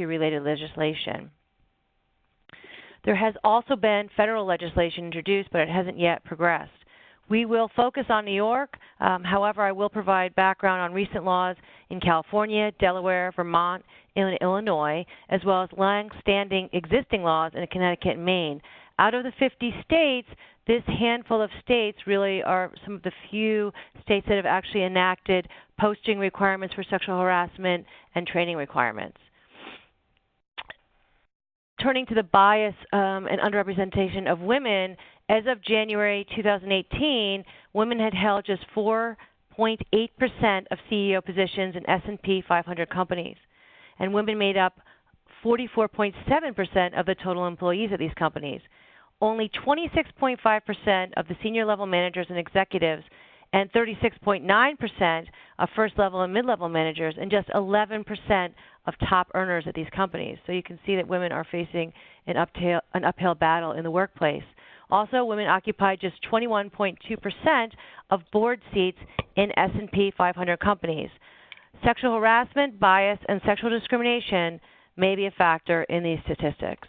related legislation. There has also been federal legislation introduced, but it hasn't yet progressed. We will focus on New York. However, I will provide background on recent laws in California, Delaware, Vermont, and Illinois, as well as long-standing existing laws in Connecticut and Maine. Out of the 50 states, this handful of states really are some of the few states that have actually enacted posting requirements for sexual harassment and training requirements. Turning to the bias and underrepresentation of women, as of January 2018, women had held just 4.8% of CEO positions in S&P 500 companies, and women made up 44.7% of the total employees of these companies. Only 26.5% of the senior level managers and executives, and 36.9% of first-level and mid-level managers, and just 11% of top earners at these companies. So you can see that women are facing an uphill battle in the workplace. Also, women occupied just 21.2% of board seats in S&P 500 companies. Sexual harassment, bias, and sexual discrimination may be a factor in these statistics.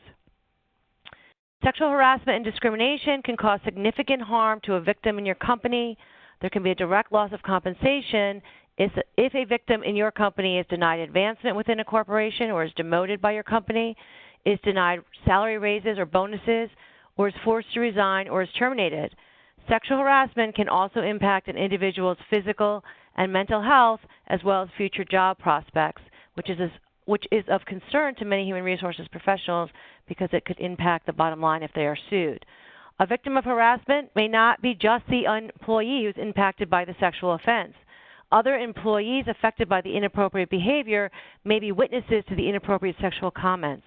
Sexual harassment and discrimination can cause significant harm to a victim in your company. There can be a direct loss of compensation if a victim in your company is denied advancement within a corporation or is demoted by your company, is denied salary raises or bonuses, or is forced to resign or is terminated. Sexual harassment can also impact an individual's physical and mental health as well as future job prospects, which is of concern to many human resources professionals because it could impact the bottom line if they are sued. A victim of harassment may not be just the employee who's impacted by the sexual offense. Other employees affected by the inappropriate behavior may be witnesses to the inappropriate sexual comments.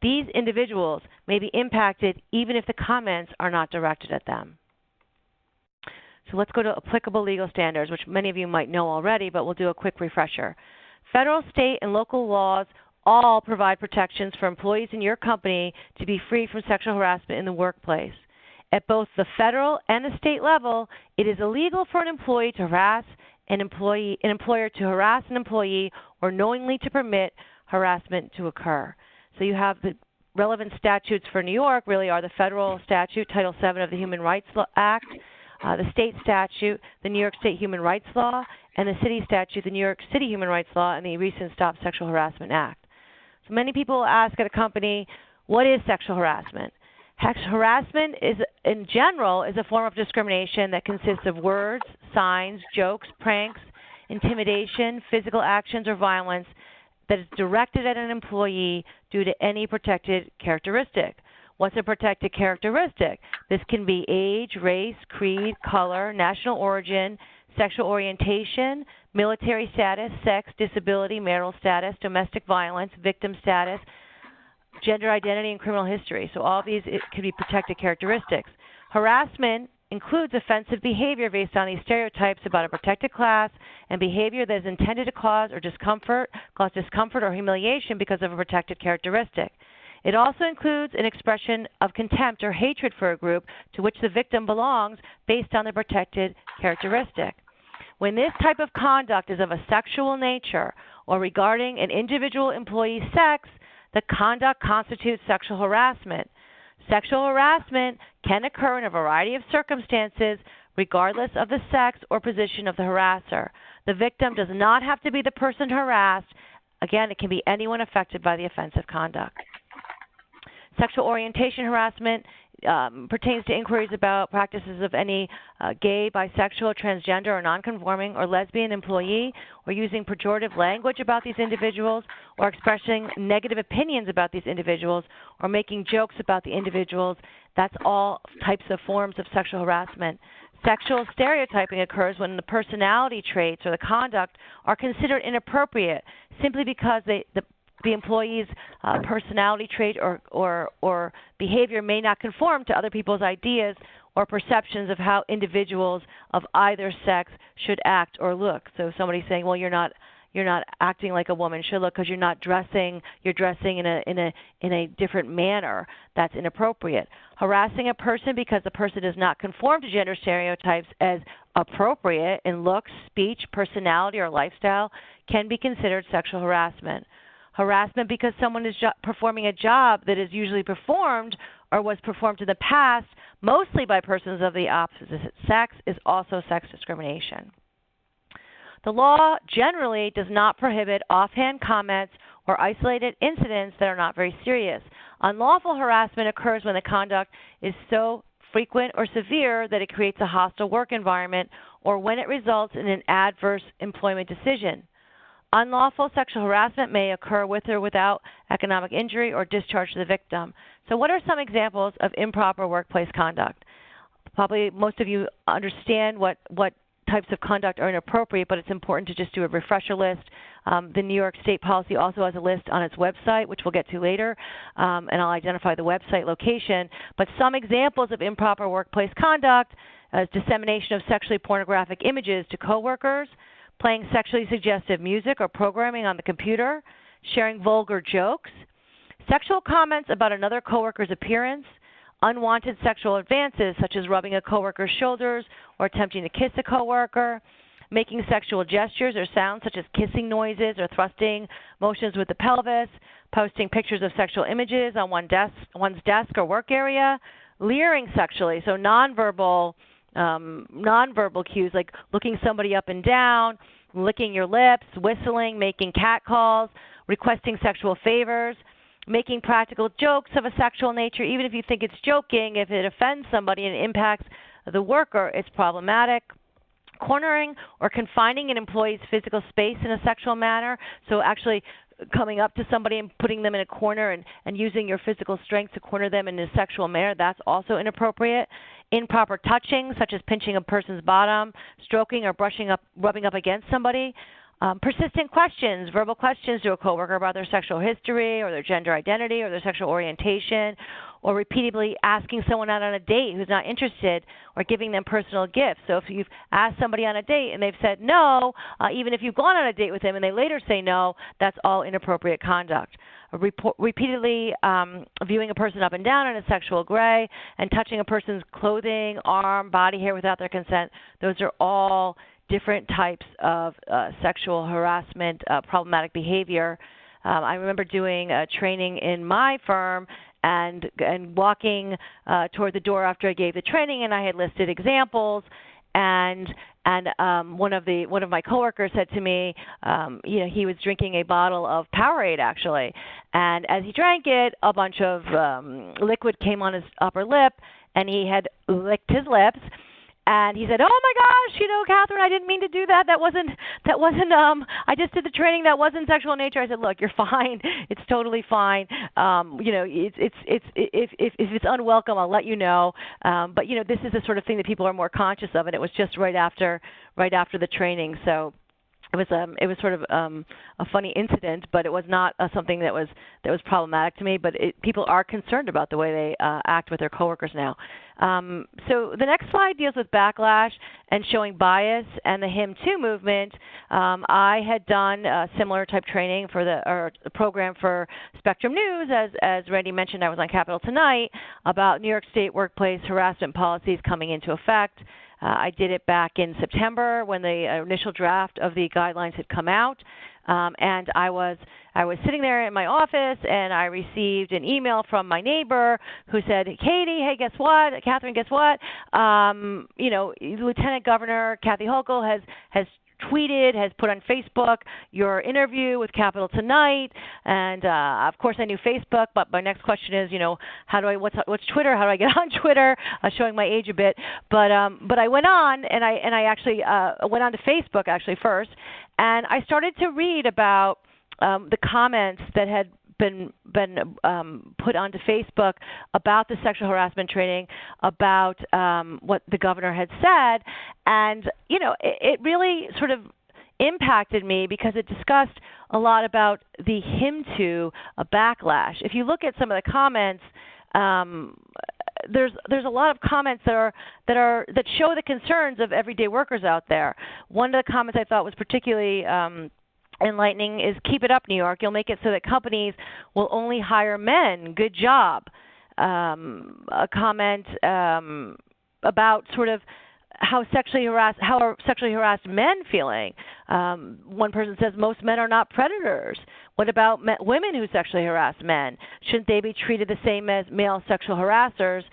These individuals may be impacted even if the comments are not directed at them. So let's go to applicable legal standards, which many of you might know already, but we'll do a quick refresher. Federal, state, and local laws all provide protections for employees in your company to be free from sexual harassment in the workplace. At both the federal and the state level, it is illegal for an employer to harass an employee or knowingly to permit harassment to occur. So you have the relevant statutes for New York really are the federal statute, Title VII of the Human Rights Act, the state statute, the New York State Human Rights Law, and the city statute, the New York City Human Rights Law, and the recent Stop Sexual Harassment Act. So many people ask at a company, what is sexual harassment? Harassment in general is a form of discrimination that consists of words, signs, jokes, pranks, intimidation, physical actions, or violence that is directed at an employee due to any protected characteristic. What's a protected characteristic? This can be age, race, creed, color, national origin, sexual orientation, military status, sex, disability, marital status, domestic violence, victim status, gender identity, and criminal history. So all of these can be protected characteristics. Harassment includes offensive behavior based on these stereotypes about a protected class and behavior that is intended to cause discomfort or humiliation because of a protected characteristic. It also includes an expression of contempt or hatred for a group to which the victim belongs based on the protected characteristic. When this type of conduct is of a sexual nature or regarding an individual employee's sex, the conduct constitutes sexual harassment. Sexual harassment can occur in a variety of circumstances regardless of the sex or position of the harasser. The victim does not have to be the person harassed. Again, it can be anyone affected by the offensive conduct. Sexual orientation harassment pertains to inquiries about practices of any gay, bisexual, transgender, or nonconforming or lesbian employee, or using pejorative language about these individuals, or expressing negative opinions about these individuals, or making jokes about the individuals. That's all types of forms of sexual harassment. Sexual stereotyping occurs when the personality traits or the conduct are considered inappropriate simply because the employee's personality trait or behavior may not conform to other people's ideas or perceptions of how individuals of either sex should act or look. So if somebody's saying, well, you're not acting like a woman should look because you're not dressing, you're dressing in a different manner, that's inappropriate. Harassing a person because the person does not conform to gender stereotypes as appropriate in looks, speech, personality, or lifestyle can be considered sexual harassment. harassment because someone is performing a job that is usually performed or was performed in the past, mostly by persons of the opposite sex, is also sex discrimination. The law generally does not prohibit offhand comments or isolated incidents that are not very serious. Unlawful harassment occurs when the conduct is so frequent or severe that it creates a hostile work environment or when it results in an adverse employment decision. Unlawful sexual harassment may occur with or without economic injury or discharge to the victim. So what are some examples of improper workplace conduct? Probably most of you understand what types of conduct are inappropriate, but it's important to just do a refresher list. The New York State policy also has a list on its website, which we'll get to later, and I'll identify the website location. But some examples of improper workplace conduct is dissemination of sexually pornographic images to coworkers, playing sexually suggestive music or programming on the computer, sharing vulgar jokes, sexual comments about another coworker's appearance, unwanted sexual advances such as rubbing a coworker's shoulders or attempting to kiss a coworker, making sexual gestures or sounds such as kissing noises or thrusting motions with the pelvis, posting pictures of sexual images on one's desk or work area, leering sexually, so nonverbal cues like looking somebody up and down, licking your lips, whistling, making cat calls, requesting sexual favors, making practical jokes of a sexual nature, even if you think it's joking, if it offends somebody and impacts the worker, it's problematic. Cornering or confining an employee's physical space in a sexual manner, so actually coming up to somebody and putting them in a corner and using your physical strength to corner them in a sexual manner, that's also inappropriate. Improper touching, such as pinching a person's bottom, stroking or rubbing up against somebody. Persistent questions, verbal questions to a coworker about their sexual history or their gender identity or their sexual orientation, or repeatedly asking someone out on a date who's not interested or giving them personal gifts. So if you've asked somebody on a date and they've said no, even if you've gone on a date with them and they later say no, that's all inappropriate conduct. Repeatedly viewing a person up and down in a sexual gray and touching a person's clothing, arm, body hair without their consent, those are all different types of sexual harassment, problematic behavior. I remember doing a training in my firm and walking toward the door after I gave the training, and I had listed examples. And one of my coworkers said to me, he was drinking a bottle of Powerade actually, and as he drank it, a bunch of liquid came on his upper lip, and he had licked his lips. And he said, "Oh my gosh, Kathryn, I didn't mean to do that. That wasn't. I just did the training. That wasn't sexual in nature." I said, "Look, you're fine. It's totally fine. If it's unwelcome, I'll let you know. But this is the sort of thing that people are more conscious of, and it was just right after the training, so." It was sort of a funny incident, but it was not something that was problematic to me. But people are concerned about the way they act with their coworkers now. So the next slide deals with backlash and showing bias and the Him Too movement. I had done a similar type training for the program for Spectrum News, as Randy mentioned. I was on Capitol Tonight about New York State workplace harassment policies coming into effect. I did it back in September when the initial draft of the guidelines had come out, and I was sitting there in my office, and I received an email from my neighbor who said, "Katie, hey, guess what? Kathryn, guess what? Lieutenant Governor Kathy Hochul has tweeted, has put on Facebook your interview with Capitol Tonight, and of course I knew Facebook, but my next question is, what's Twitter? How do I get on Twitter?" Showing my age a bit, but I went on and I actually went on to Facebook actually first, and I started to read about the comments that had been put onto Facebook about the sexual harassment training, about what the governor had said, and it really sort of impacted me because it discussed a lot about the Him Too backlash. If you look at some of the comments, there's a lot of comments that show the concerns of everyday workers out there. One of the comments I thought was particularly enlightening is, "Keep it up, New York. You'll make it so that companies will only hire men. Good job." A comment about sort of how are sexually harassed men feeling? One person says most men are not predators. What about women who sexually harass men? Shouldn't they be treated the same as male sexual harassers?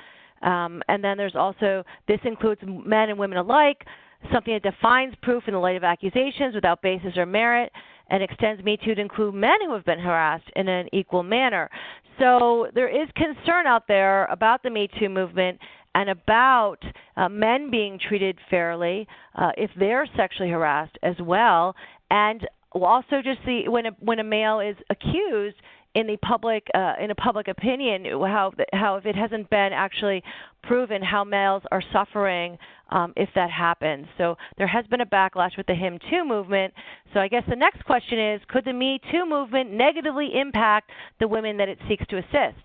And then there's also, this includes men and women alike, something that defines proof in the light of accusations without basis or merit, and extends Me Too to include men who have been harassed in an equal manner. So there is concern out there about the Me Too movement and about men being treated fairly if they're sexually harassed as well, and also just when a male is accused in a public opinion, how if it hasn't been actually proven how males are suffering if that happens. So there has been a backlash with the Him Too movement. So I guess the next question is, could the Me Too movement negatively impact the women that it seeks to assist?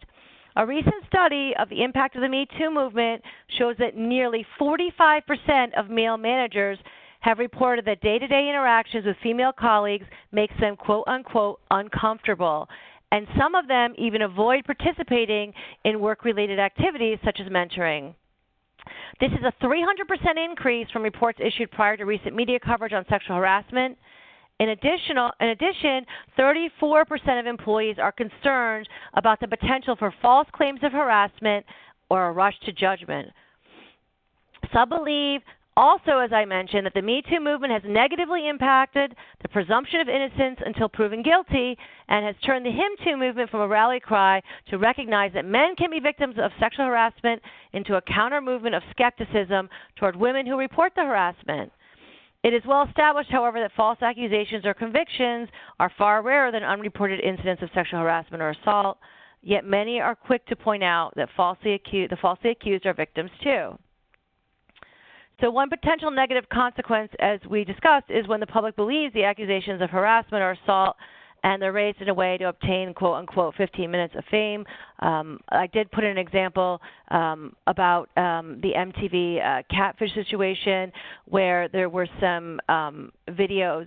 A recent study of the impact of the Me Too movement shows that nearly 45% of male managers have reported that day-to-day interactions with female colleagues makes them quote-unquote uncomfortable. And some of them even avoid participating in work-related activities such as mentoring. This is a 300% increase from reports issued prior to recent media coverage on sexual harassment. In addition, 34% of employees are concerned about the potential for false claims of harassment or a rush to judgment. Some believe also, as I mentioned, that the Me Too movement has negatively impacted the presumption of innocence until proven guilty and has turned the Him Too movement from a rally cry to recognize that men can be victims of sexual harassment into a counter-movement of skepticism toward women who report the harassment. It is well established, however, that false accusations or convictions are far rarer than unreported incidents of sexual harassment or assault, yet many are quick to point out that the falsely accused are victims too. So one potential negative consequence, as we discussed, is when the public believes the accusations of harassment or assault and they're raised in a way to obtain, quote-unquote, 15 minutes of fame. I did put in an example about the MTV catfish situation where there were some videos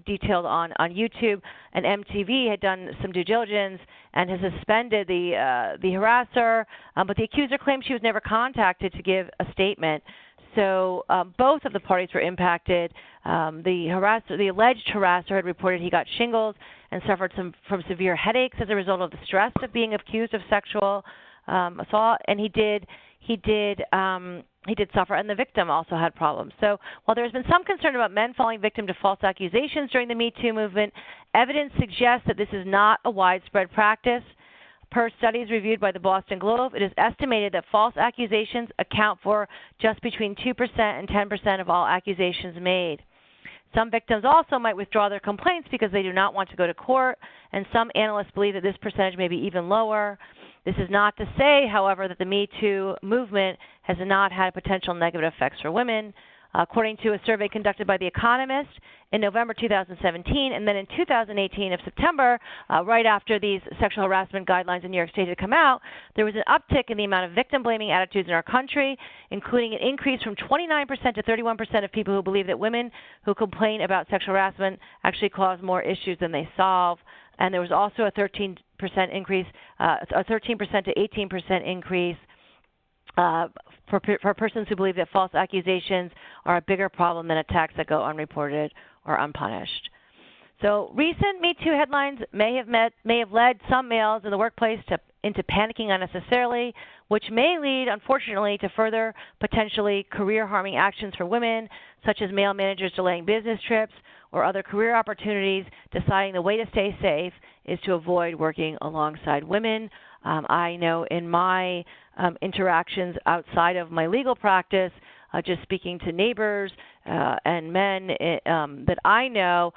detailed on YouTube, and MTV had done some due diligence and has suspended the harasser, but the accuser claimed she was never contacted to give a statement. So both of the parties were impacted. The alleged harasser had reported he got shingles and suffered from severe headaches as a result of the stress of being accused of sexual assault, and he did suffer, and the victim also had problems. So while there's been some concern about men falling victim to false accusations during the Me Too movement, evidence suggests that this is not a widespread practice. Per studies reviewed by the Boston Globe, it is estimated that false accusations account for just between 2% and 10% of all accusations made. Some victims also might withdraw their complaints because they do not want to go to court, and some analysts believe that this percentage may be even lower. This is not to say, however, that the Me Too movement has not had potential negative effects for women. According to a survey conducted by The Economist in November 2017, and then in 2018 of September, right after these sexual harassment guidelines in New York State had come out, there was an uptick in the amount of victim-blaming attitudes in our country, including an increase from 29% to 31% of people who believe that women who complain about sexual harassment actually cause more issues than they solve. And there was also a 13% increase, a 13% to 18% increase for persons who believe that false accusations are a bigger problem than attacks that go unreported or unpunished. So recent Me Too headlines may have led some males in the workplace into panicking unnecessarily, which may lead, unfortunately, to further potentially career-harming actions for women, such as male managers delaying business trips or other career opportunities, deciding the way to stay safe is to avoid working alongside women. I know in my interactions outside of my legal practice, just speaking to neighbors and men that I know,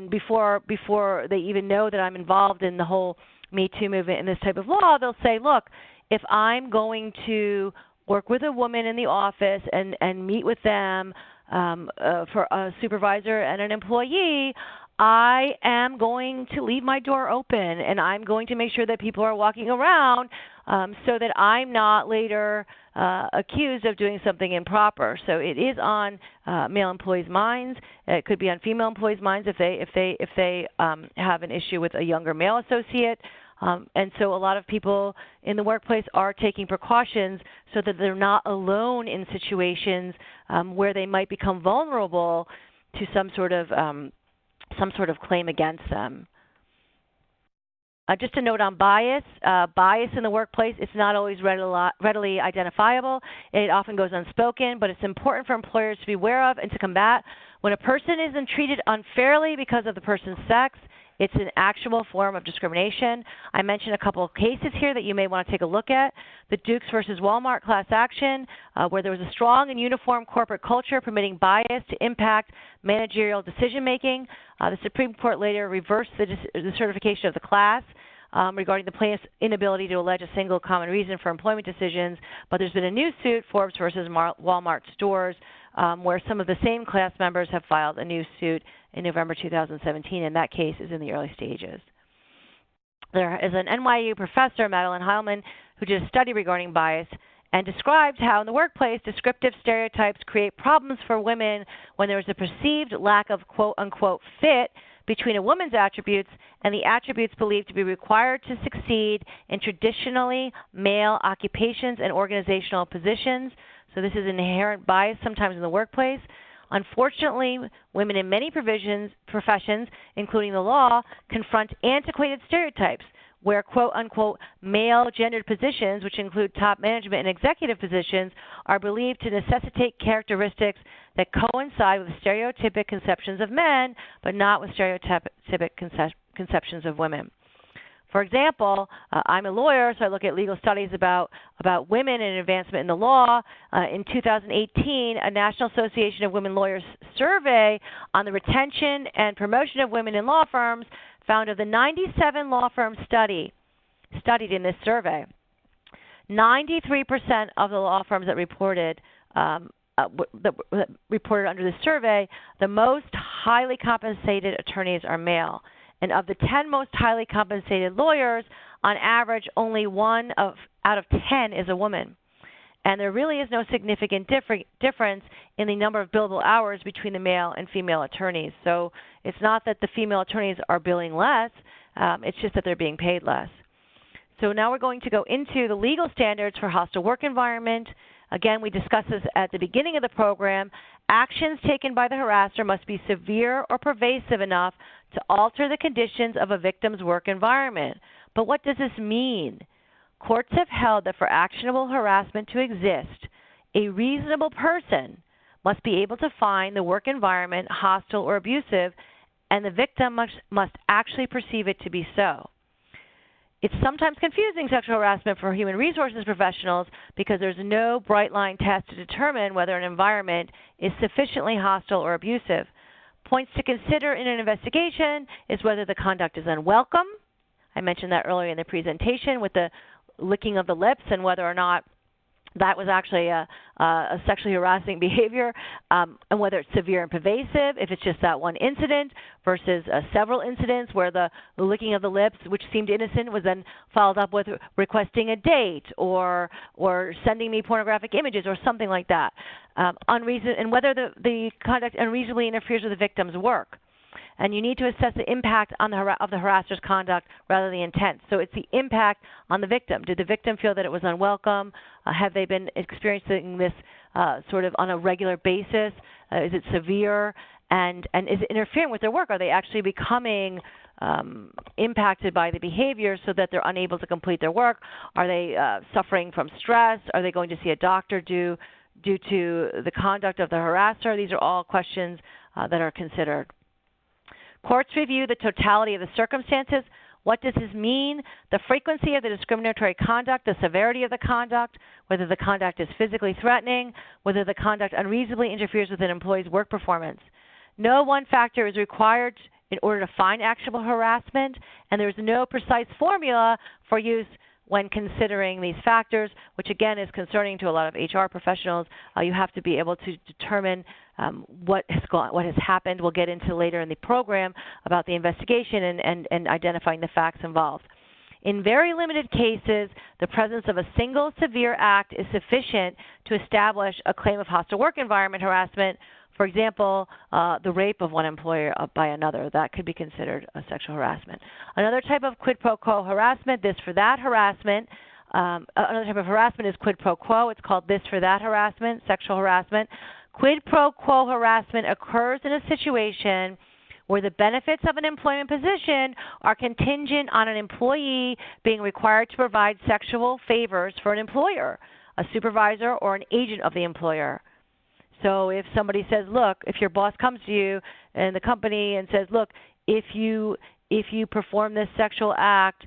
before they even know that I'm involved in the whole Me Too movement and this type of law, they'll say, look, if I'm going to work with a woman in the office and meet with them for a supervisor and an employee, I am going to leave my door open, and I'm going to make sure that people are walking around so that I'm not later accused of doing something improper. So it is on male employees' minds. It could be on female employees' minds if they have an issue with a younger male associate. And so a lot of people in the workplace are taking precautions so that they're not alone in situations where they might become vulnerable to some sort of claim against them. Just a note on bias. Bias in the workplace, it's not always readily identifiable. It often goes unspoken, but it's important for employers to be aware of and to combat. When a person isn't treated unfairly because of the person's sex, it's an actual form of discrimination. I mentioned a couple of cases here that you may want to take a look at. The Dukes versus Walmart class action, where there was a strong and uniform corporate culture permitting bias to impact managerial decision-making. The Supreme Court later reversed the certification of the class regarding the plaintiff's inability to allege a single common reason for employment decisions. But there's been a new suit, Forbes versus Walmart stores, where some of the same class members have filed a new suit in November 2017, and that case is in the early stages. There is an NYU professor, Madeline Heilman, who did a study regarding bias and described how in the workplace descriptive stereotypes create problems for women when there is a perceived lack of quote-unquote fit between a woman's attributes and the attributes believed to be required to succeed in traditionally male occupations and organizational positions. So this is an inherent bias sometimes in the workplace. Unfortunately, women in many professions, including the law, confront antiquated stereotypes where quote-unquote male gendered positions, which include top management and executive positions, are believed to necessitate characteristics that coincide with stereotypic conceptions of men, but not with stereotypic conceptions of women. For example, I'm a lawyer, so I look at legal studies about women and advancement in the law. In 2018, a National Association of Women Lawyers survey on the retention and promotion of women in law firms found of the 97 law firms studied in this survey, 93% of the law firms that reported under this survey, the most highly compensated attorneys are male. And of the 10 most highly compensated lawyers, on average, only 1 out of 10 is a woman. And there really is no significant difference in the number of billable hours between the male and female attorneys. So it's not that the female attorneys are billing less, it's just that they're being paid less. So now we're going to go into the legal standards for hostile work environment. Again, we discussed this at the beginning of the program. Actions taken by the harasser must be severe or pervasive enough to alter the conditions of a victim's work environment. But what does this mean? Courts have held that for actionable harassment to exist, a reasonable person must be able to find the work environment hostile or abusive, and the victim must actually perceive it to be so. It's sometimes confusing, sexual harassment, for human resources professionals because there's no bright line test to determine whether an environment is sufficiently hostile or abusive. Points to consider in an investigation is whether the conduct is unwelcome. I mentioned that earlier in the presentation with the licking of the lips and whether or not that was actually a sexually harassing behavior, and whether it's severe and pervasive, if it's just that one incident versus several incidents where the licking of the lips, which seemed innocent, was then followed up with requesting a date or sending me pornographic images or something like that, and whether the conduct unreasonably interferes with the victim's work. And you need to assess the impact of the harasser's conduct rather than the intent. So it's the impact on the victim. Did the victim feel that it was unwelcome? Have they been experiencing this sort of on a regular basis? Is it severe? And is it interfering with their work? Are they actually becoming impacted by the behavior so that they're unable to complete their work? Are they suffering from stress? Are they going to see a doctor due to the conduct of the harasser? These are all questions that are considered. Courts review the totality of the circumstances. What does this mean? The frequency of the discriminatory conduct, the severity of the conduct, whether the conduct is physically threatening, whether the conduct unreasonably interferes with an employee's work performance. No one factor is required in order to find actionable harassment, and there is no precise formula for use when considering these factors, which again is concerning to a lot of HR professionals. You have to be able to determine what has happened. We'll get into later in the program about the investigation and identifying the facts involved. In very limited cases, the presence of a single severe act is sufficient to establish a claim of hostile work environment harassment For example, the rape of one employer by another, that could be considered a sexual harassment. Another type of quid pro quo harassment, this for that harassment. Another type of harassment is quid pro quo. It's called this for that harassment, sexual harassment. Quid pro quo harassment occurs in a situation where the benefits of an employment position are contingent on an employee being required to provide sexual favors for an employer, a supervisor, or an agent of the employer. So if somebody says, look, if your boss comes to you in the company and says, look, if you perform this sexual act,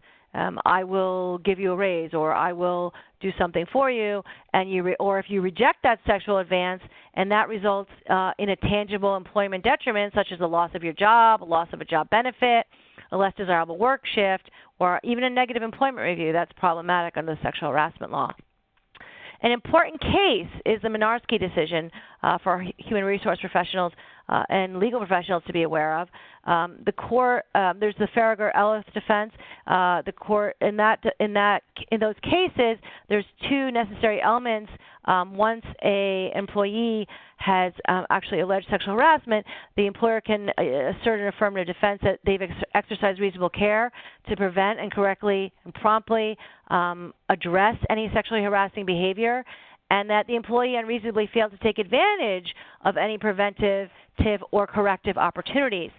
I will give you a raise, or I will do something for you, and or if you reject that sexual advance and that results in a tangible employment detriment, such as the loss of your job, a loss of a job benefit, a less desirable work shift, or even a negative employment review, that's problematic under the sexual harassment law. An important case is the Minarsky decision for human resource professionals and legal professionals to be aware of. The court, there's the Farragher-Ellis defense. The court in those cases, there's two necessary elements. Once a employee has actually alleged sexual harassment, the employer can assert an affirmative defense that they've exercised reasonable care to prevent and correctly and promptly address any sexually harassing behavior, and that the employee unreasonably failed to take advantage of any preventative or corrective opportunities.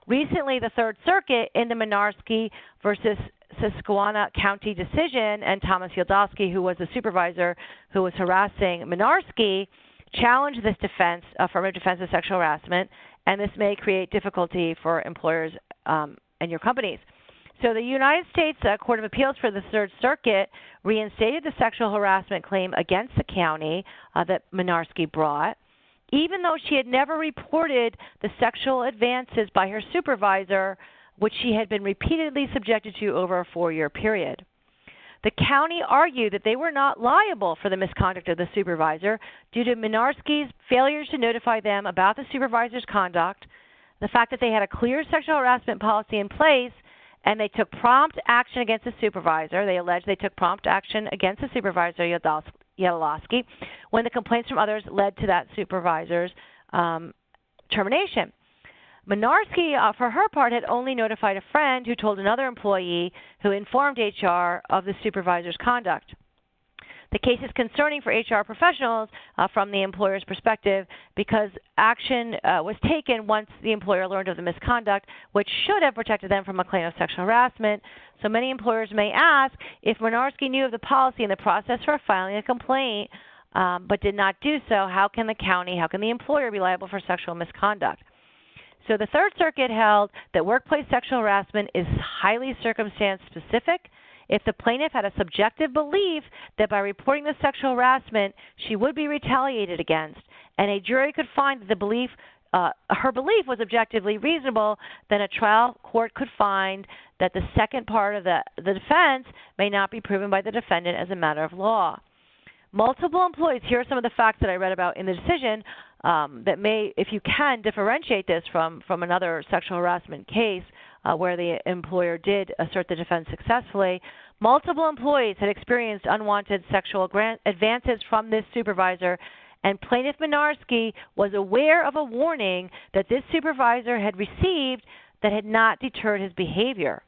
Recently, the Third Circuit in the Minarsky versus Susquehanna County decision, and Thomas Yildowski, who was the supervisor who was harassing Minarsky, challenged this defense, affirmative defense of sexual harassment, and this may create difficulty for employers and your companies. So the United States Court of Appeals for the Third Circuit reinstated the sexual harassment claim against the county that Minarsky brought, even though she had never reported the sexual advances by her supervisor, which she had been repeatedly subjected to over a 4-year period. The county argued that they were not liable for the misconduct of the supervisor due to Minarsky's failures to notify them about the supervisor's conduct, the fact that they had a clear sexual harassment policy in place, and they took prompt action against the supervisor. They alleged they took prompt action against the supervisor, Yelowski, when the complaints from others led to that supervisor's termination. Minarsky, for her part, had only notified a friend who told another employee who informed HR of the supervisor's conduct. The case is concerning for HR professionals from the employer's perspective because action was taken once the employer learned of the misconduct, which should have protected them from a claim of sexual harassment. So many employers may ask, if Minarsky knew of the policy and the process for filing a complaint but did not do so, how can the employer be liable for sexual misconduct? So the Third Circuit held that workplace sexual harassment is highly circumstance specific. If the plaintiff had a subjective belief that by reporting the sexual harassment she would be retaliated against, and a jury could find that her belief was objectively reasonable, then a trial court could find that the second part of the defense may not be proven by the defendant as a matter of law. Multiple employees, here are some of the facts that I read about in the decision that may, if you can, differentiate this from another sexual harassment case where the employer did assert the defense successfully. Multiple employees had experienced unwanted sexual advances from this supervisor, and plaintiff Minarsky was aware of a warning that this supervisor had received that had not deterred his behavior.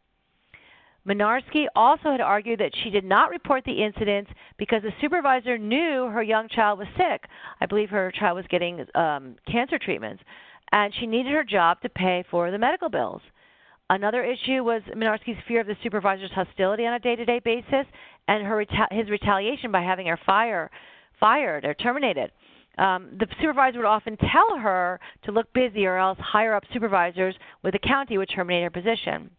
Minarsky also had argued that she did not report the incidents because the supervisor knew her young child was sick. I believe her child was getting cancer treatments, and she needed her job to pay for the medical bills. Another issue was Minarsky's fear of the supervisor's hostility on a day-to-day basis and his retaliation by having her fired or terminated. The supervisor would often tell her to look busy or else higher-up supervisors with the county would terminate her position.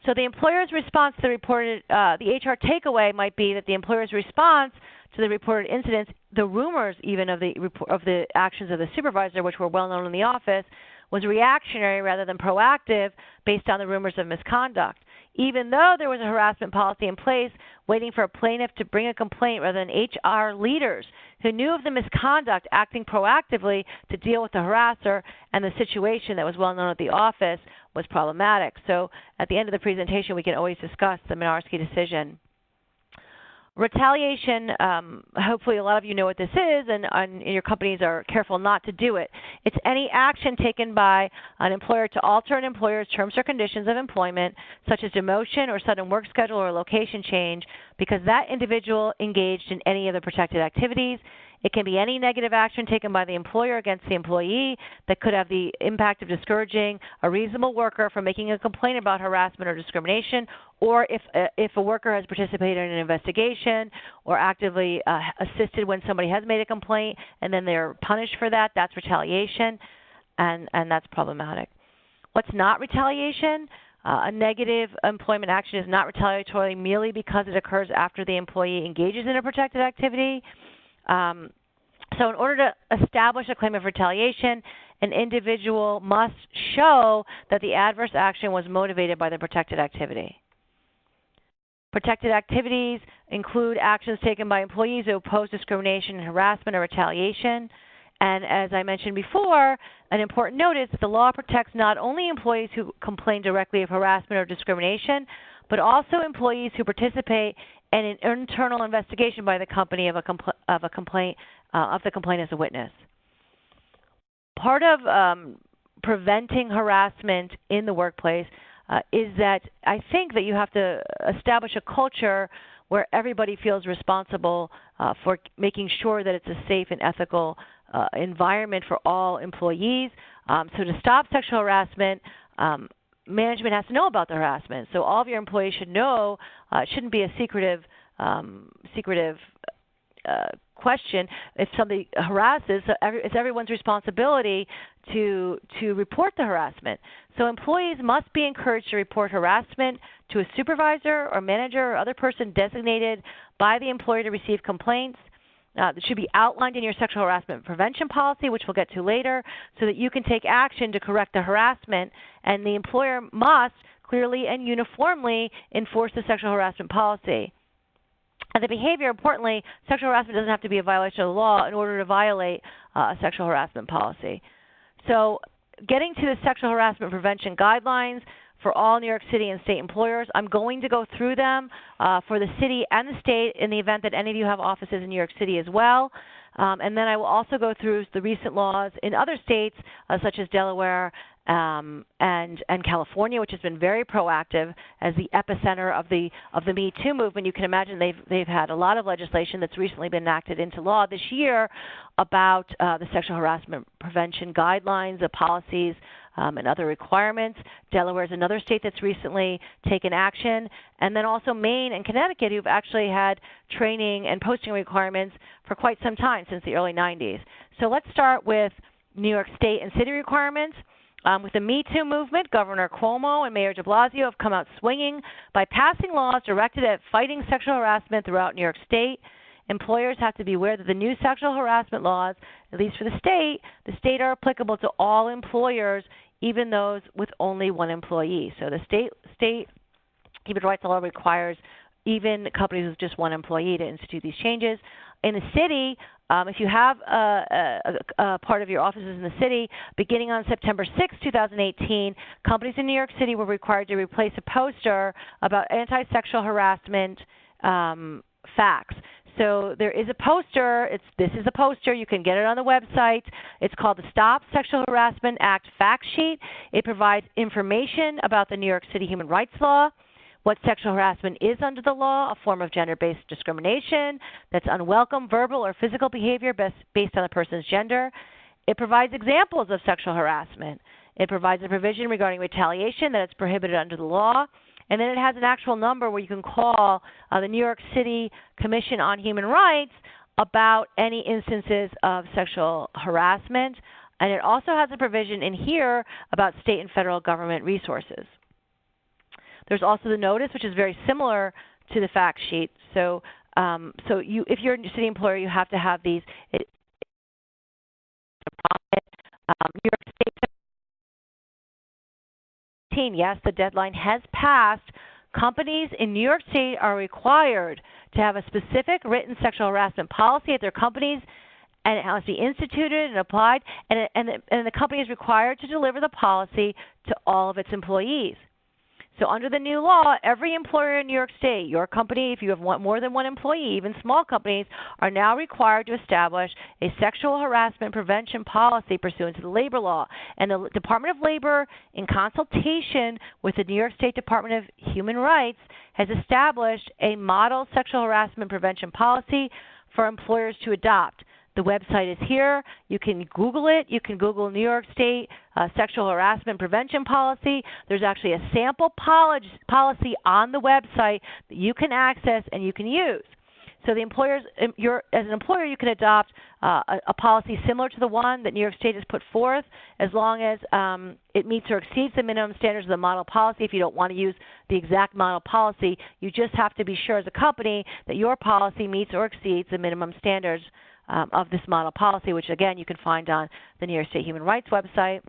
So the employer's response to the reported, the HR takeaway might be that the employer's response to the reported incidents, the rumors even of the actions of the supervisor, which were well known in the office, was reactionary rather than proactive based on the rumors of misconduct. Even though there was a harassment policy in place, waiting for a plaintiff to bring a complaint rather than HR leaders who knew of the misconduct acting proactively to deal with the harasser and the situation that was well known at the office was problematic. So at the end of the presentation, we can always discuss the Minarsky decision. Retaliation, hopefully a lot of you know what this is, and your companies are careful not to do it. It's any action taken by an employer to alter an employer's terms or conditions of employment, such as demotion or sudden work schedule or location change, because that individual engaged in any of the protected activities. It can be any negative action taken by the employer against the employee that could have the impact of discouraging a reasonable worker from making a complaint about harassment or discrimination, or if a worker has participated in an investigation or actively assisted when somebody has made a complaint and then they're punished for that, that's retaliation, and that's problematic. What's not retaliation? A negative employment action is not retaliatory merely because it occurs after the employee engages in a protected activity. So in order to establish a claim of retaliation, an individual must show that the adverse action was motivated by the protected activity. Protected activities include actions taken by employees who oppose discrimination and harassment or retaliation. And as I mentioned before, an important note is that the law protects not only employees who complain directly of harassment or discrimination, but also employees who participate in an internal investigation by the company of the complaint as a witness. Part of preventing harassment in the workplace is that I think that you have to establish a culture where everybody feels responsible for making sure that it's a safe and ethical environment for all employees. So to stop sexual harassment, management has to know about the harassment. So all of your employees should know. It shouldn't be a secretive question. If somebody harasses, it's everyone's responsibility to report the harassment. So employees must be encouraged to report harassment to a supervisor or manager or other person designated by the employer to receive complaints. That should be outlined in your sexual harassment prevention policy, which we'll get to later, so that you can take action to correct the harassment, and the employer must clearly and uniformly enforce the sexual harassment policy. And the behavior, importantly, sexual harassment doesn't have to be a violation of the law in order to violate a sexual harassment policy. So getting to the sexual harassment prevention guidelines for all New York City and state employers, I'm going to go through them for the city and the state in the event that any of you have offices in New York City as well. And then I will also go through the recent laws in other states, such as Delaware and California, which has been very proactive as the epicenter of the Me Too movement. You can imagine they've had a lot of legislation that's recently been enacted into law this year about the sexual harassment prevention guidelines, the policies, and other requirements. Delaware is another state that's recently taken action. And then also Maine and Connecticut, who've actually had training and posting requirements for quite some time, since the early 90s. So let's start with New York State and city requirements. With the Me Too movement, Governor Cuomo and Mayor de Blasio have come out swinging by passing laws directed at fighting sexual harassment throughout New York State. Employers have to be aware that the new sexual harassment laws, at least for the state are applicable to all employers, even those with only one employee. So the state human rights law requires even companies with just one employee to institute these changes. In the city, if you have a part of your offices in the city, beginning on September 6, 2018, companies in New York City were required to replace a poster about anti-sexual harassment facts. So there is a poster. This is a poster. You can get it on the website. It's called the Stop Sexual Harassment Act Fact Sheet. It provides information about the New York City Human Rights Law, what sexual harassment is under the law, a form of gender-based discrimination that's unwelcome verbal or physical behavior based on a person's gender. It provides examples of sexual harassment. It provides a provision regarding retaliation that it's prohibited under the law. And then it has an actual number where you can call the New York City Commission on Human Rights about any instances of sexual harassment. And it also has a provision in here about state and federal government resources. There's also the notice, which is very similar to the fact sheet. So, if you're a city employer, you have to have these. New York State. Yes, the deadline has passed. Companies in New York State are required to have a specific written sexual harassment policy at their companies, and it has to be instituted and applied, and the company is required to deliver the policy to all of its employees. So under the new law, every employer in New York State, your company, if you have more than one employee, even small companies, are now required to establish a sexual harassment prevention policy pursuant to the labor law. And the Department of Labor, in consultation with the New York State Department of Human Rights, has established a model sexual harassment prevention policy for employers to adopt. The website is here. You can Google it. You can Google New York State Sexual Harassment Prevention Policy. There's actually a sample policy on the website that you can access and you can use. So the employers, as an employer, you can adopt a policy similar to the one that New York State has put forth, as long as it meets or exceeds the minimum standards of the model policy. If you don't want to use the exact model policy, you just have to be sure as a company that your policy meets or exceeds the minimum standards of this model policy, which again you can find on the New York State Human Rights website.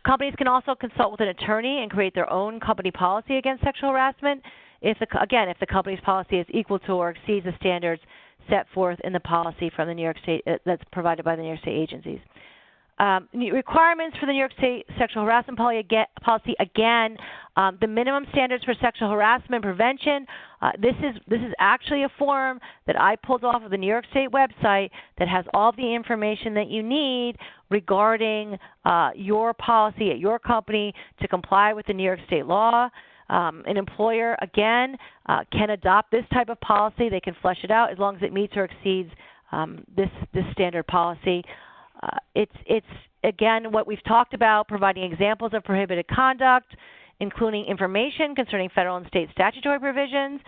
Companies can also consult with an attorney and create their own company policy against sexual harassment if the company's policy is equal to or exceeds the standards set forth in the policy from the New York State that's provided by the New York State agencies. Requirements for the New York State Sexual Harassment Policy, again, the minimum standards for sexual harassment prevention. This is actually a form that I pulled off of the New York State website that has all the information that you need regarding your policy at your company to comply with the New York State law. An employer, again, can adopt this type of policy. They can flesh it out as long as it meets or exceeds this standard policy. It's again what we've talked about, providing examples of prohibited conduct, including information concerning federal and state statutory provisions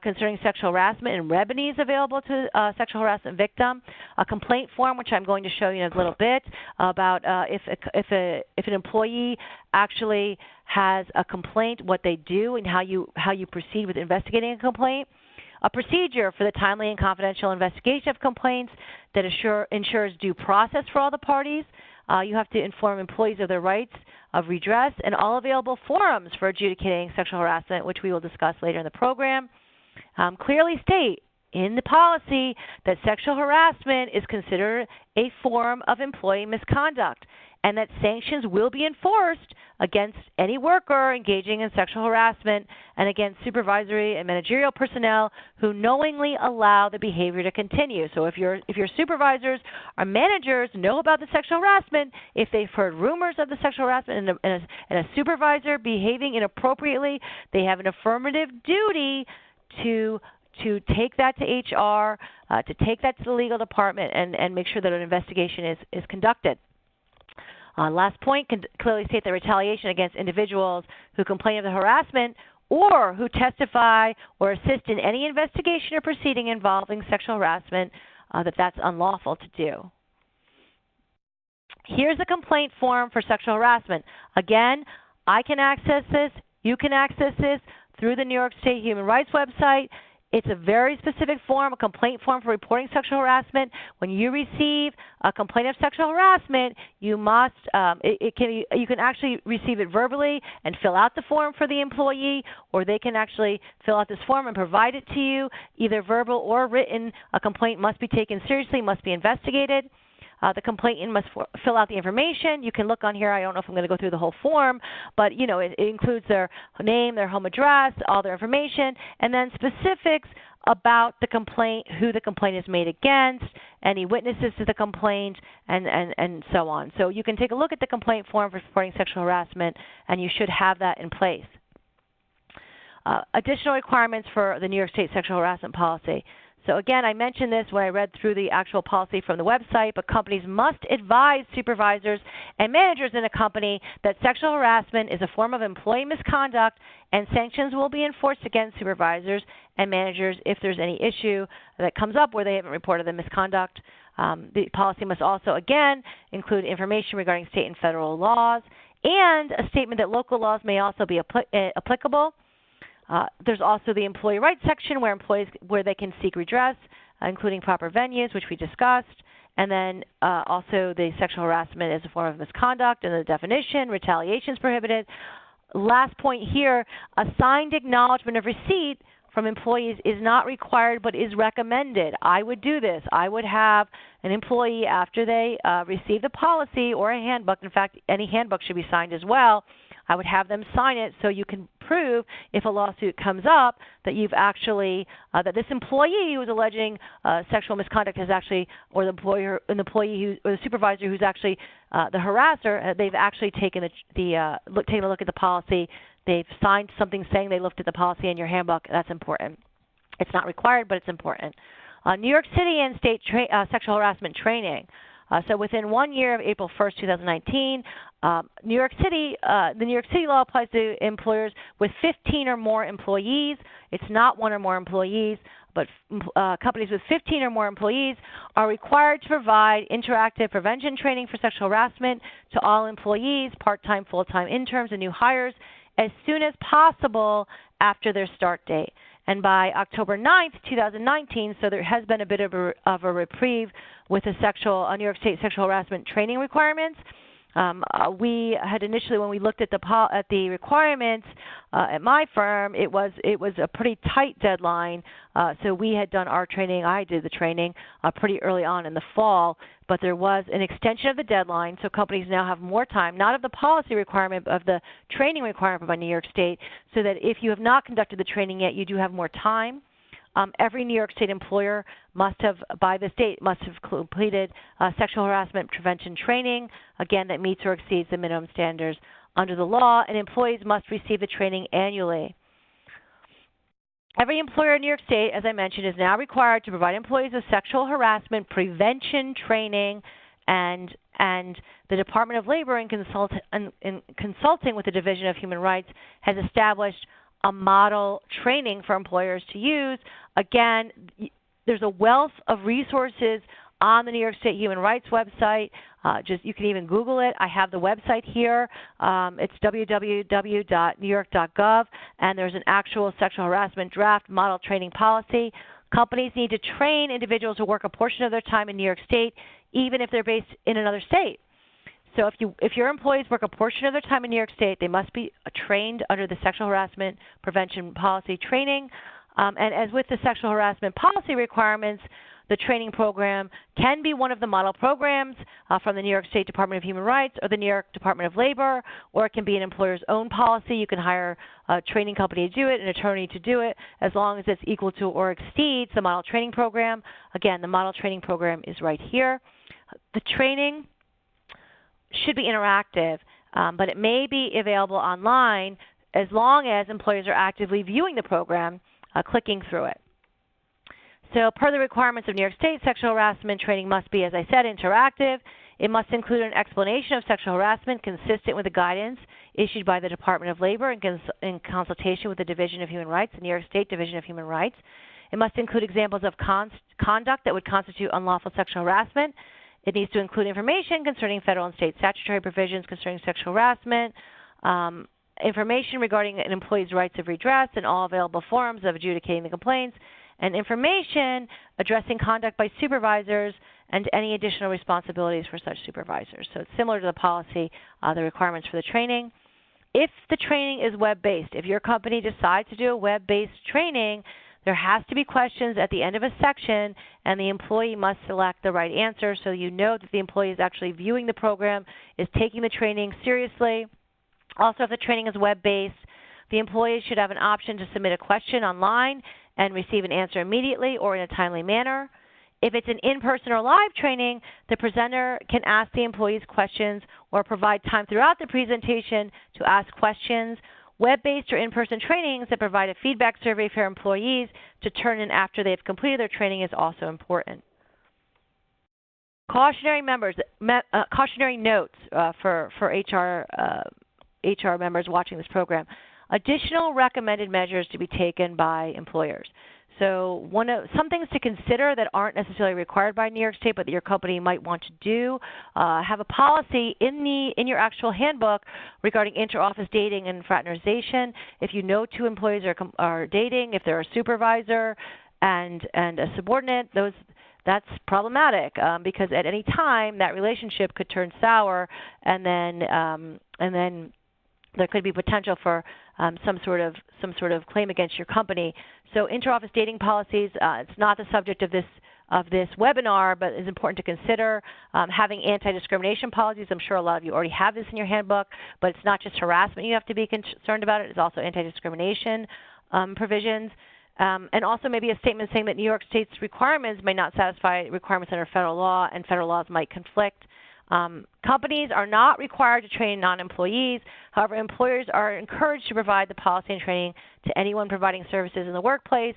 concerning sexual harassment and remedies available to sexual harassment victim. A complaint form, which I'm going to show you in a little bit, about if an employee actually has a complaint, what they do and how you proceed with investigating a complaint. A procedure for the timely and confidential investigation of complaints that ensures due process for all the parties. You have to inform employees of their rights of redress and all available forums for adjudicating sexual harassment, which we will discuss later in the program. Clearly state in the policy that sexual harassment is considered a form of employee misconduct and that sanctions will be enforced against any worker engaging in sexual harassment and against supervisory and managerial personnel who knowingly allow the behavior to continue. So if your supervisors or managers know about the sexual harassment, if they've heard rumors of the sexual harassment and a supervisor behaving inappropriately, they have an affirmative duty to take that to HR, to take that to the legal department and make sure that an investigation is conducted. Last point, can clearly state that retaliation against individuals who complain of the harassment or who testify or assist in any investigation or proceeding involving sexual harassment, that's unlawful to do. Here's a complaint form for sexual harassment. Again, I can access this, you can access this through the New York State Human Rights website. It's a very specific form, a complaint form for reporting sexual harassment. When you receive a complaint of sexual harassment, you must, you can actually receive it verbally and fill out the form for the employee, or they can actually fill out this form and provide it to you, either verbal or written. A complaint must be taken seriously, must be investigated. The complainant must fill out the information. You can look on here. I don't know if I'm going to go through the whole form, but it includes their name, their home address, all their information, and then specifics about the complaint, who the complaint is made against, any witnesses to the complaint, and so on. So you can take a look at the complaint form for reporting sexual harassment, and you should have that in place. Additional requirements for the New York State Sexual Harassment Policy. So again, I mentioned this when I read through the actual policy from the website, but companies must advise supervisors and managers in a company that sexual harassment is a form of employee misconduct and sanctions will be enforced against supervisors and managers if there's any issue that comes up where they haven't reported the misconduct. The policy must also, again, include information regarding state and federal laws and a statement that local laws may also be applicable. There's also the employee rights section where they can seek redress, including proper venues, which we discussed, and then also the sexual harassment as a form of misconduct and the definition, retaliation is prohibited. Last point here, a signed acknowledgement of receipt from employees is not required but is recommended. I would do this. I would have an employee, after they receive the policy or a handbook, in fact, any handbook should be signed as well, I would have them sign it so you can prove, if a lawsuit comes up, that you've actually that this employee who is alleging sexual misconduct has actually, or the employee or the supervisor who's actually the harasser, they've actually taken taken a look at the policy. They've signed something saying they looked at the policy in your handbook. That's important. It's not required, but it's important. New York City and state sexual harassment training. So within 1 year of April 1st, 2019, the New York City law applies to employers with 15 or more employees. It's not 1 or more employees, but companies with 15 or more employees are required to provide interactive prevention training for sexual harassment to all employees, part-time, full-time interns, and new hires as soon as possible after their start date. And by October 9th, 2019, so there has been a bit of a reprieve with the New York State sexual harassment training requirements. We had initially, when we looked at the requirements at my firm, it was a pretty tight deadline. So we had done our training. I did the training pretty early on in the fall, but there was an extension of the deadline. So companies now have more time, not of the policy requirement, but of the training requirement by New York State, so that if you have not conducted the training yet, you do have more time. Every New York State employer must have completed sexual harassment prevention training, again, that meets or exceeds the minimum standards under the law, and employees must receive the training annually. Every employer in New York State, as I mentioned, is now required to provide employees with sexual harassment prevention training, and the Department of Labor, in consulting with the Division of Human Rights, has established a model training for employers to use. Again, there's a wealth of resources on the New York State Human Rights website. You can even Google it. I have the website here. It's www.newyork.gov, and there's an actual sexual harassment draft model training policy. Companies need to train individuals who work a portion of their time in New York State, even if they're based in another state. So if your employees work a portion of their time in New York State, they must be trained under the sexual harassment prevention policy training. And as with the sexual harassment policy requirements, the training program can be one of the model programs from the New York State Department of Human Rights or the New York Department of Labor, or it can be an employer's own policy. You can hire a training company to do it, an attorney to do it, as long as it's equal to or exceeds the model training program. Again, the model training program is right here. The training should be interactive, but it may be available online as long as employers are actively viewing the program, clicking through it. So per the requirements of New York State, sexual harassment training must be, as I said, interactive. It must include an explanation of sexual harassment consistent with the guidance issued by the Department of Labor in consultation with the Division of Human Rights, the New York State Division of Human Rights. It must include examples of conduct that would constitute unlawful sexual harassment. It needs to include information concerning federal and state statutory provisions concerning sexual harassment, information regarding an employee's rights of redress and all available forms of adjudicating the complaints, and information addressing conduct by supervisors and any additional responsibilities for such supervisors. So it's similar to the policy, the requirements for the training. If the training is web-based, if your company decides to do a web-based training, there has to be questions at the end of a section, and the employee must select the right answer so you know that the employee is actually viewing the program, is taking the training seriously. Also, if the training is web-based, the employee should have an option to submit a question online and receive an answer immediately or in a timely manner. If it's an in-person or live training, the presenter can ask the employees questions or provide time throughout the presentation to ask questions. Web-based or in-person trainings that provide a feedback survey for employees to turn in after they've completed their training is also important. Cautionary notes for HR members watching this program. Additional recommended measures to be taken by employers. So some things to consider that aren't necessarily required by New York State, but that your company might want to do. Have a policy in your actual handbook regarding inter-office dating and fraternization. If you know two employees are dating, if they're a supervisor and a subordinate, that's problematic because at any time that relationship could turn sour, and then there could be potential for some sort of claim against your company. So inter-office dating policies, it's not the subject of this of this webinar, but is important to consider. Having anti-discrimination policies. I'm sure a lot of you already have this in your handbook, but it's not just harassment you have to be concerned about. It's also anti-discrimination provisions. And also maybe a statement saying that New York State's requirements may not satisfy requirements under federal law, and federal laws might conflict. Companies are not required to train non-employees. However, employers are encouraged to provide the policy and training to anyone providing services in the workplace.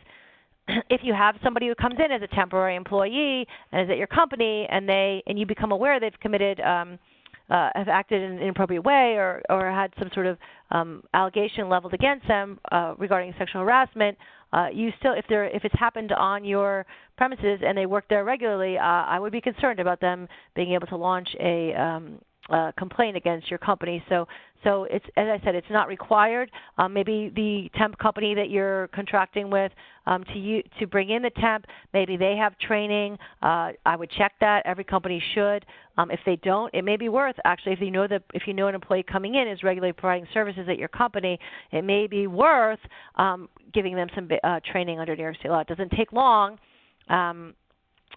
If you have somebody who comes in as a temporary employee and is at your company, and you become aware they've committed, have acted in an inappropriate way, or had some sort of allegation leveled against them regarding sexual harassment, you still, if it's happened on your premises and they work there regularly, I would be concerned about them being able to launch a complaint against your company. So it's, as I said, it's not required. Maybe the temp company that you're contracting with to bring in the temp, maybe they have training. I would check that. Every company should. If they don't, it may be worth actually, if you know an employee coming in is regularly providing services at your company, it may be worth giving them some training under New York State law. It doesn't take long.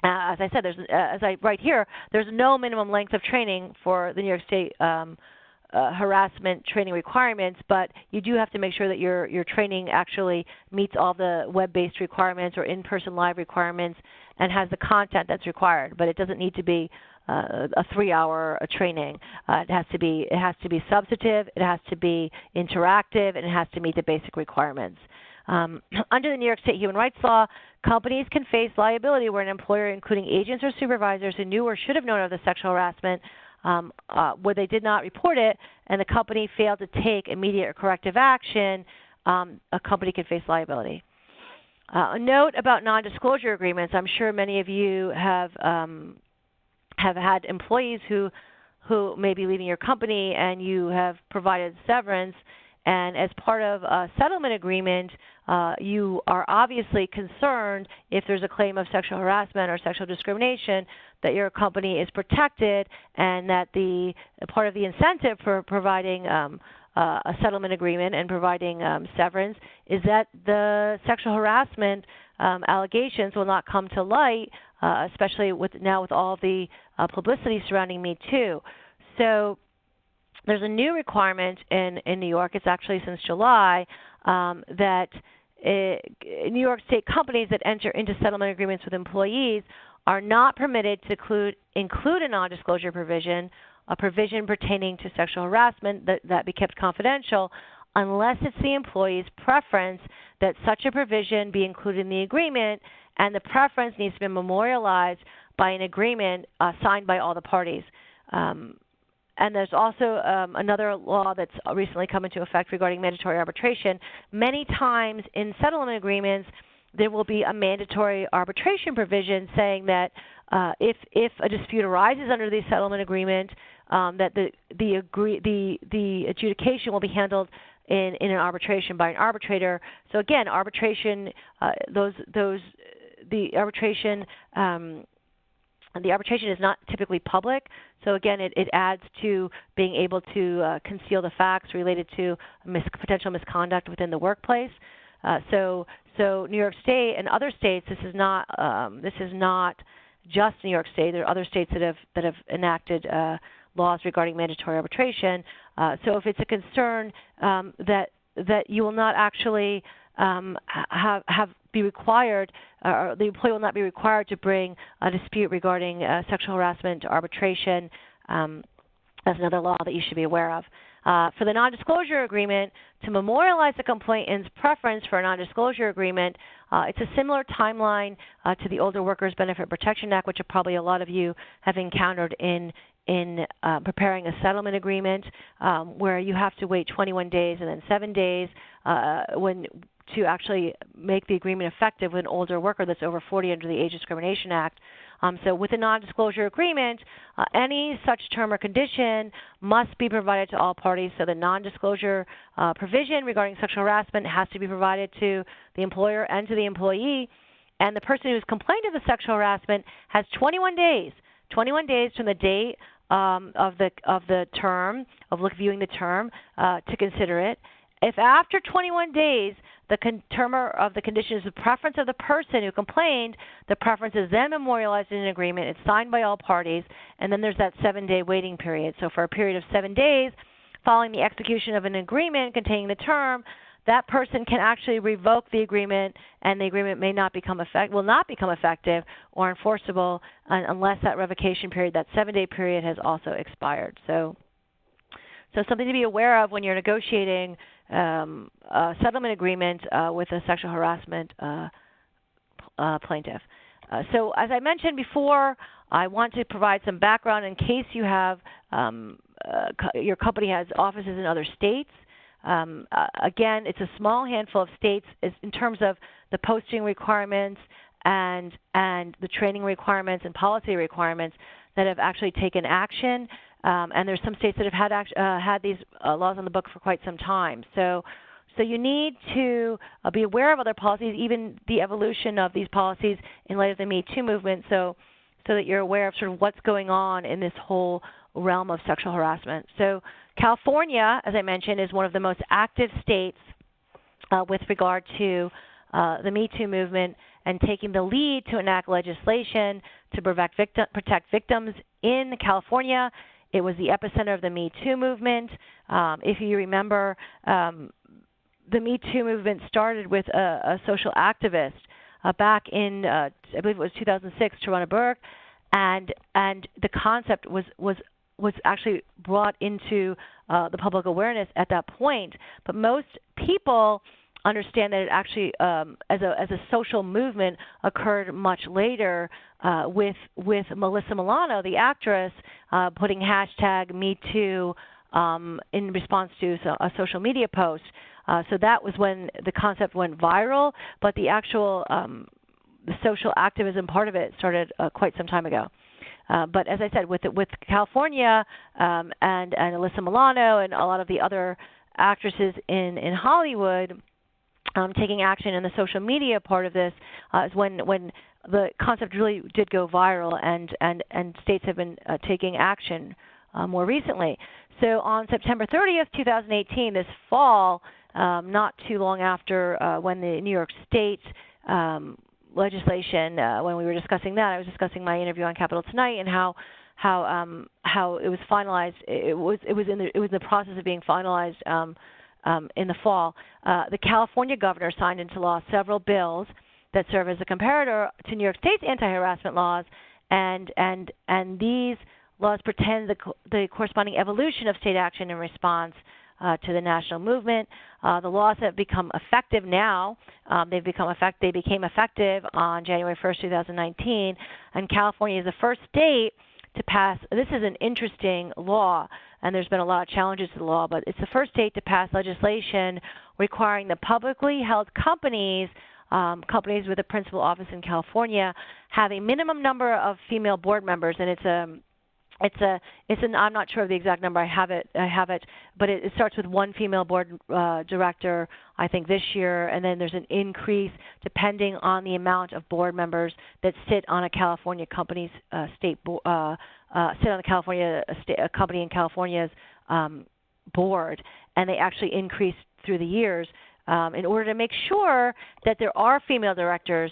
As I said, as I write here, there's no minimum length of training for the New York State harassment training requirements, but you do have to make sure that your training actually meets all the web-based requirements or in-person live requirements and has the content that's required. But it doesn't need to be a 3-hour training. It has to be substantive, it has to be interactive, and it has to meet the basic requirements. Under the New York State human rights law, companies can face liability where an employer, including agents or supervisors who knew or should have known of the sexual harassment, where they did not report it, and the company failed to take immediate or corrective action, a company can face liability. A note about non-disclosure agreements. I'm sure many of you have had employees who may be leaving your company, and you have provided severance. And as part of a settlement agreement, you are obviously concerned if there's a claim of sexual harassment or sexual discrimination that your company is protected, and that the part of the incentive for providing a settlement agreement and providing severance is that the sexual harassment allegations will not come to light, especially with all the publicity surrounding Me Too. So there's a new requirement in New York. It's actually since July that New York State companies that enter into settlement agreements with employees are not permitted to include a non-disclosure provision, a provision pertaining to sexual harassment that be kept confidential, unless it's the employee's preference that such a provision be included in the agreement, and the preference needs to be memorialized by an agreement signed by all the parties. And there's also another law that's recently come into effect regarding mandatory arbitration. Many times in settlement agreements, there will be a mandatory arbitration provision saying that if a dispute arises under the settlement agreement, that the adjudication will be handled in an arbitration by an arbitrator. So again, arbitration, the arbitration is not typically public, so again, it adds to being able to conceal the facts related to potential misconduct within the workplace. So New York State and other states, this is not just New York State. There are other states that have enacted laws regarding mandatory arbitration. So if it's a concern that you will not actually be required, or the employee will not be required to bring a dispute regarding sexual harassment to arbitration, that's another law that you should be aware of. For the non-disclosure agreement, to memorialize the complainant's preference for a non-disclosure agreement, it's a similar timeline to the Older Workers Benefit Protection Act, which probably a lot of you have encountered in preparing a settlement agreement, where you have to wait 21 days and then 7 days to actually make the agreement effective with an older worker that's over 40 under the Age Discrimination Act. So with a non-disclosure agreement, any such term or condition must be provided to all parties. So the non-disclosure provision regarding sexual harassment has to be provided to the employer and to the employee. And the person who's complained of the sexual harassment has 21 days from the date of the term, of viewing the term, to consider it. If after 21 days the term of the condition is the preference of the person who complained, the preference is then memorialized in an agreement. It's signed by all parties, and then there's that 7-day waiting period. So for a period of 7 days following the execution of an agreement containing the term, that person can actually revoke the agreement, and the agreement will not become effective or enforceable unless that revocation period, that 7-day period, has also expired. So something to be aware of when you're negotiating a settlement agreement with a sexual harassment plaintiff. So as I mentioned before, I want to provide some background in case you have your company has offices in other states. Again, it's a small handful of states in terms of the posting requirements and the training requirements and policy requirements that have actually taken action. And there's some states that have had these laws on the book for quite some time. So you need to be aware of other policies, even the evolution of these policies in light of the Me Too movement, so that you're aware of sort of what's going on in this whole realm of sexual harassment. So California, as I mentioned, is one of the most active states with regard to the Me Too movement and taking the lead to enact legislation to protect victims in California. It was the epicenter of the Me Too movement. If you remember, the Me Too movement started with a social activist back in, I believe it was 2006, Tarana Burke, and the concept was actually brought into the public awareness at that point. But most people understand that it actually, as a social movement, occurred much later with Melissa Milano, the actress, putting hashtag #MeToo in response to a social media post. So that was when the concept went viral, but the actual the social activism part of it started quite some time ago. But as I said, with California and Alyssa Milano and a lot of the other actresses in Hollywood taking action in the social media part of this is when the concept really did go viral, and states have been taking action more recently. So on September 30th, 2018, this fall, not too long after when the New York State legislation, when we were discussing that, I was discussing my interview on Capitol Tonight and how it was finalized. It was in the process of being finalized in the fall. The California governor signed into law several bills that serve as a comparator to New York State's anti-harassment laws, and these laws pretend the corresponding evolution of state action in response to the national movement. The laws have become effective now. They became effective on January 1st, 2019, and California is the first state to pass. This is an interesting law, and there's been a lot of challenges to the law, but it's the first state to pass legislation requiring the publicly held companies with a principal office in California have a minimum number of female board members, and I'm not sure of the exact number. I have it, but it starts with one female board director, I think, this year, and then there's an increase depending on the amount of board members that sit on a California company's sit on a company in California's board, and they actually increase through the years in order to make sure that there are female directors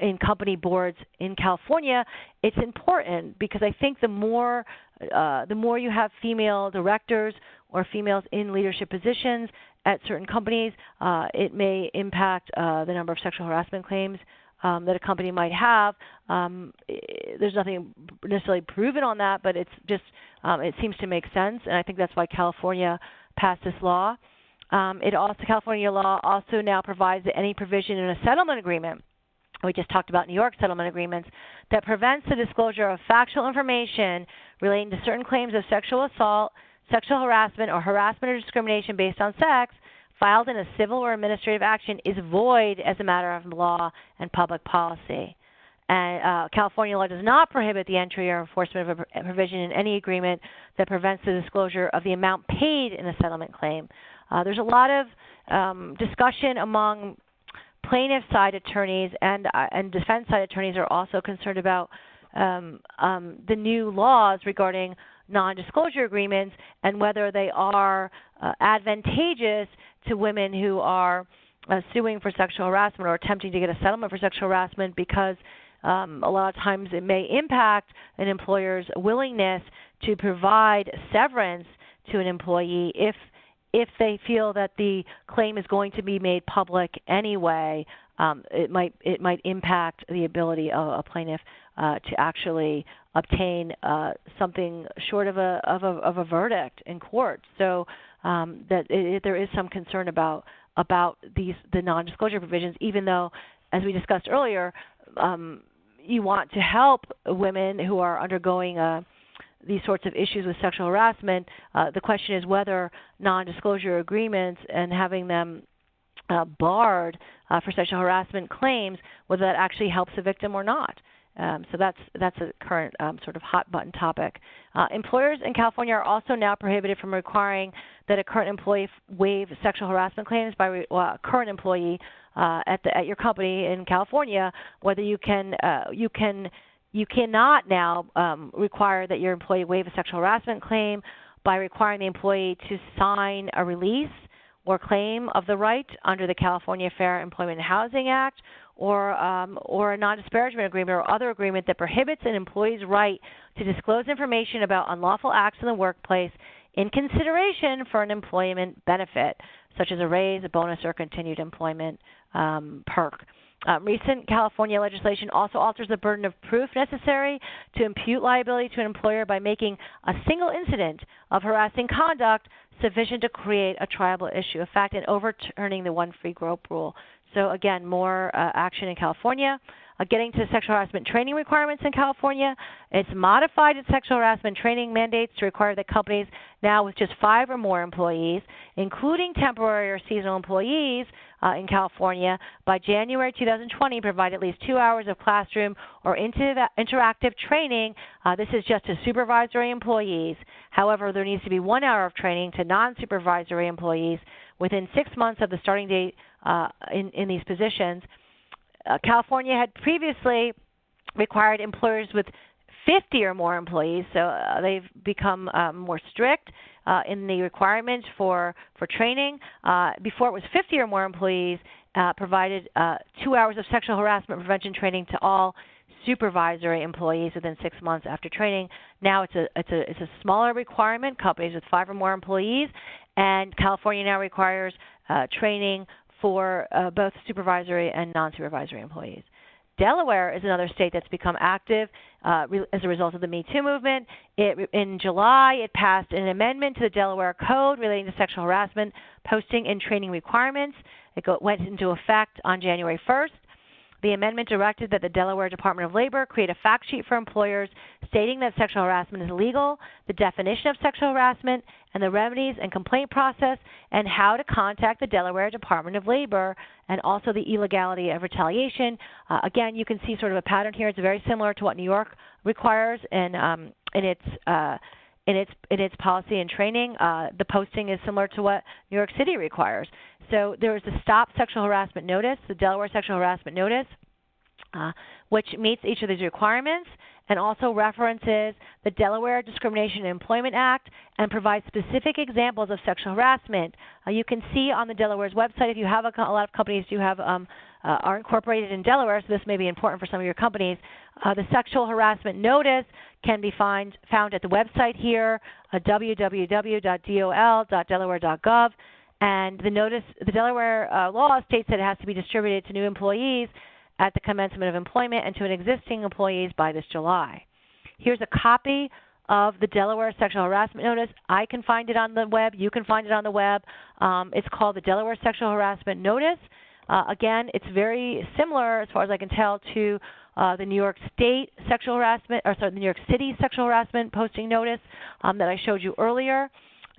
in company boards in California. It's important because I think the more you have female directors or females in leadership positions at certain companies, it may impact the number of sexual harassment claims that a company might have. There's nothing necessarily proven on that, but it's just it seems to make sense, and I think that's why California passed this law. California law also now provides that any provision in a settlement agreement, we just talked about New York settlement agreements, that prevents the disclosure of factual information relating to certain claims of sexual assault, sexual harassment, or harassment or discrimination based on sex filed in a civil or administrative action is void as a matter of law and public policy. And California law does not prohibit the entry or enforcement of a provision in any agreement that prevents the disclosure of the amount paid in a settlement claim. There's a lot of discussion among plaintiff side attorneys and defense side attorneys are also concerned about the new laws regarding non-disclosure agreements and whether they are advantageous to women who are suing for sexual harassment or attempting to get a settlement for sexual harassment, because a lot of times it may impact an employer's willingness to provide severance to an employee if they feel that the claim is going to be made public anyway. It might impact the ability of a plaintiff to actually obtain something short of a verdict in court. So there is some concern about the non-disclosure provisions, even though, as we discussed earlier, you want to help women who are undergoing these sorts of issues with sexual harassment. The question is whether non-disclosure agreements and having them barred for sexual harassment claims, whether that actually helps the victim or not. So that's a current sort of hot button topic. Employers in California are also now prohibited from requiring that a current employee waive sexual harassment claims by a current employee at your company in California. Whether you cannot now require that your employee waive a sexual harassment claim by requiring the employee to sign a release or claim of the right under the California Fair Employment and Housing Act, or a non-disparagement agreement or other agreement that prohibits an employee's right to disclose information about unlawful acts in the workplace in consideration for an employment benefit, such as a raise, a bonus, or continued employment perk. Recent California legislation also alters the burden of proof necessary to impute liability to an employer by making a single incident of harassing conduct sufficient to create a triable issue of fact and overturning the one free grope rule. So again, more action in California. Getting to sexual harassment training requirements in California, it's modified its sexual harassment training mandates to require that companies now with just 5 or more employees, including temporary or seasonal employees in California, by January 2020 provide at least 2 hours of classroom or interactive training. This is just to supervisory employees. However, there needs to be 1 hour of training to non-supervisory employees within 6 months of the starting date in these positions. California had previously required employers with 50 or more employees, so they've become more strict in the requirements for training. Before it was 50 or more employees, provided 2 hours of sexual harassment prevention training to all supervisory employees within 6 months after training. Now it's a smaller requirement, companies with 5 or more employees, and California now requires training for both supervisory and non-supervisory employees. Delaware is another state that's become active as a result of the Me Too movement. In July, it passed an amendment to the Delaware Code relating to sexual harassment, posting, and training requirements. It went into effect on January 1st. The amendment directed that the Delaware Department of Labor create a fact sheet for employers stating that sexual harassment is illegal, the definition of sexual harassment, and the remedies and complaint process, and how to contact the Delaware Department of Labor, and also the illegality of retaliation. Again, you can see sort of a pattern here. It's very similar to what New York requires in its policy and training. The posting is similar to what New York City requires. So there is a Stop Sexual Harassment Notice, the Delaware Sexual Harassment Notice, which meets each of these requirements and also references the Delaware Discrimination and Employment Act and provides specific examples of sexual harassment. You can see on the Delaware's website, if you have a lot of companies do have are incorporated in Delaware, so this may be important for some of your companies. The Sexual Harassment Notice can be found at the website here, www.dol.delaware.gov. And the Delaware law states that it has to be distributed to new employees at the commencement of employment and to existing employees by this July. Here's a copy of the Delaware Sexual Harassment Notice. I can find it on the web. You can find it on the web. It's called the Delaware Sexual Harassment Notice. Again, it's very similar, as far as I can tell, to the New York State sexual harassment, the New York City sexual harassment posting notice that I showed you earlier.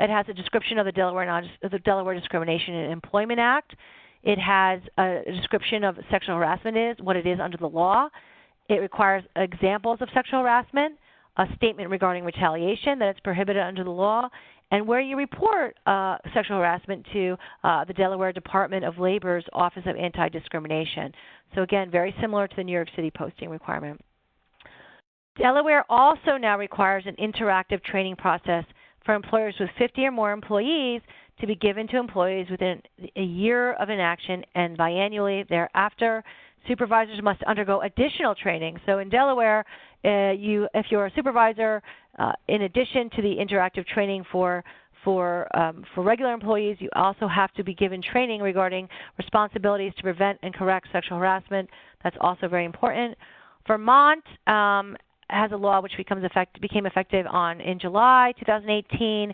It has a description of the Delaware Discrimination and Employment Act. It has a description of sexual harassment what it is under the law. It requires examples of sexual harassment, a statement regarding retaliation that it's prohibited under the law, and where you report sexual harassment to the Delaware Department of Labor's Office of Anti-Discrimination. So again, very similar to the New York City posting requirement. Delaware also now requires an interactive training process for employers with 50 or more employees to be given to employees within a year of inaction and biannually thereafter. Supervisors must undergo additional training. So in Delaware, if you're a supervisor, in addition to the interactive training for regular employees, you also have to be given training regarding responsibilities to prevent and correct sexual harassment. That's also very important. Vermont has a law which became effective in July 2018,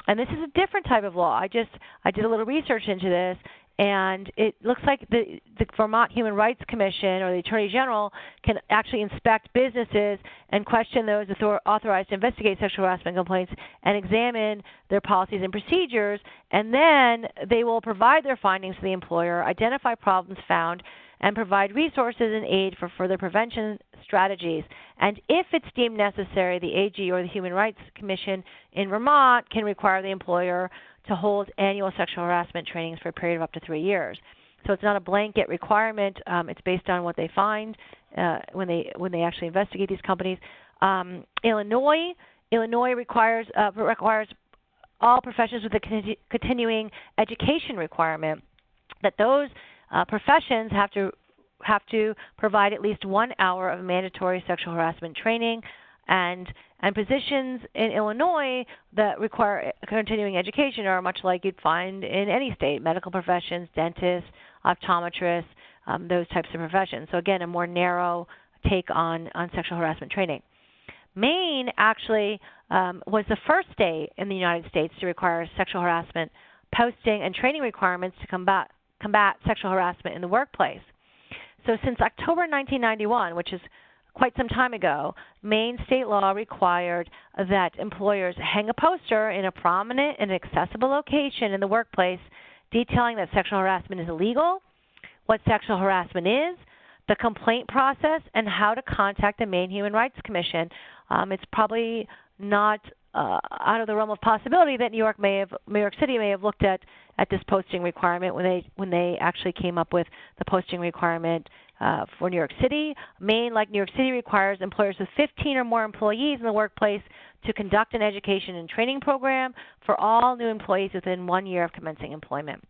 and this is a different type of law. I did a little research into this, and it looks like the Vermont Human Rights Commission or the Attorney General can actually inspect businesses and question those authorized to investigate sexual harassment complaints and examine their policies and procedures, and then they will provide their findings to the employer, identify problems found, and provide resources and aid for further prevention strategies. And if it's deemed necessary, the AG or the Human Rights Commission in Vermont can require the employer to hold annual sexual harassment trainings for a period of up to 3 years. So it's not a blanket requirement. It's based on what they find when they actually investigate these companies. Illinois requires all professions with a continuing education requirement that those professions have to provide at least 1 hour of mandatory sexual harassment training, and positions in Illinois that require continuing education are much like you'd find in any state: medical professions, dentists, optometrists, those types of professions. So again, a more narrow take on sexual harassment training. Maine actually was the first state in the United States to require sexual harassment posting and training requirements to combat sexual harassment in the workplace. So since October 1991, which is quite some time ago, Maine state law required that employers hang a poster in a prominent and accessible location in the workplace detailing that sexual harassment is illegal, what sexual harassment is, the complaint process, and how to contact the Maine Human Rights Commission. It's probably not out of the realm of possibility that New York City may have looked at this posting requirement when they actually came up with the posting requirement for New York City. Maine, like New York City, requires employers with 15 or more employees in the workplace to conduct an education and training program for all new employees within 1 year of commencing employment.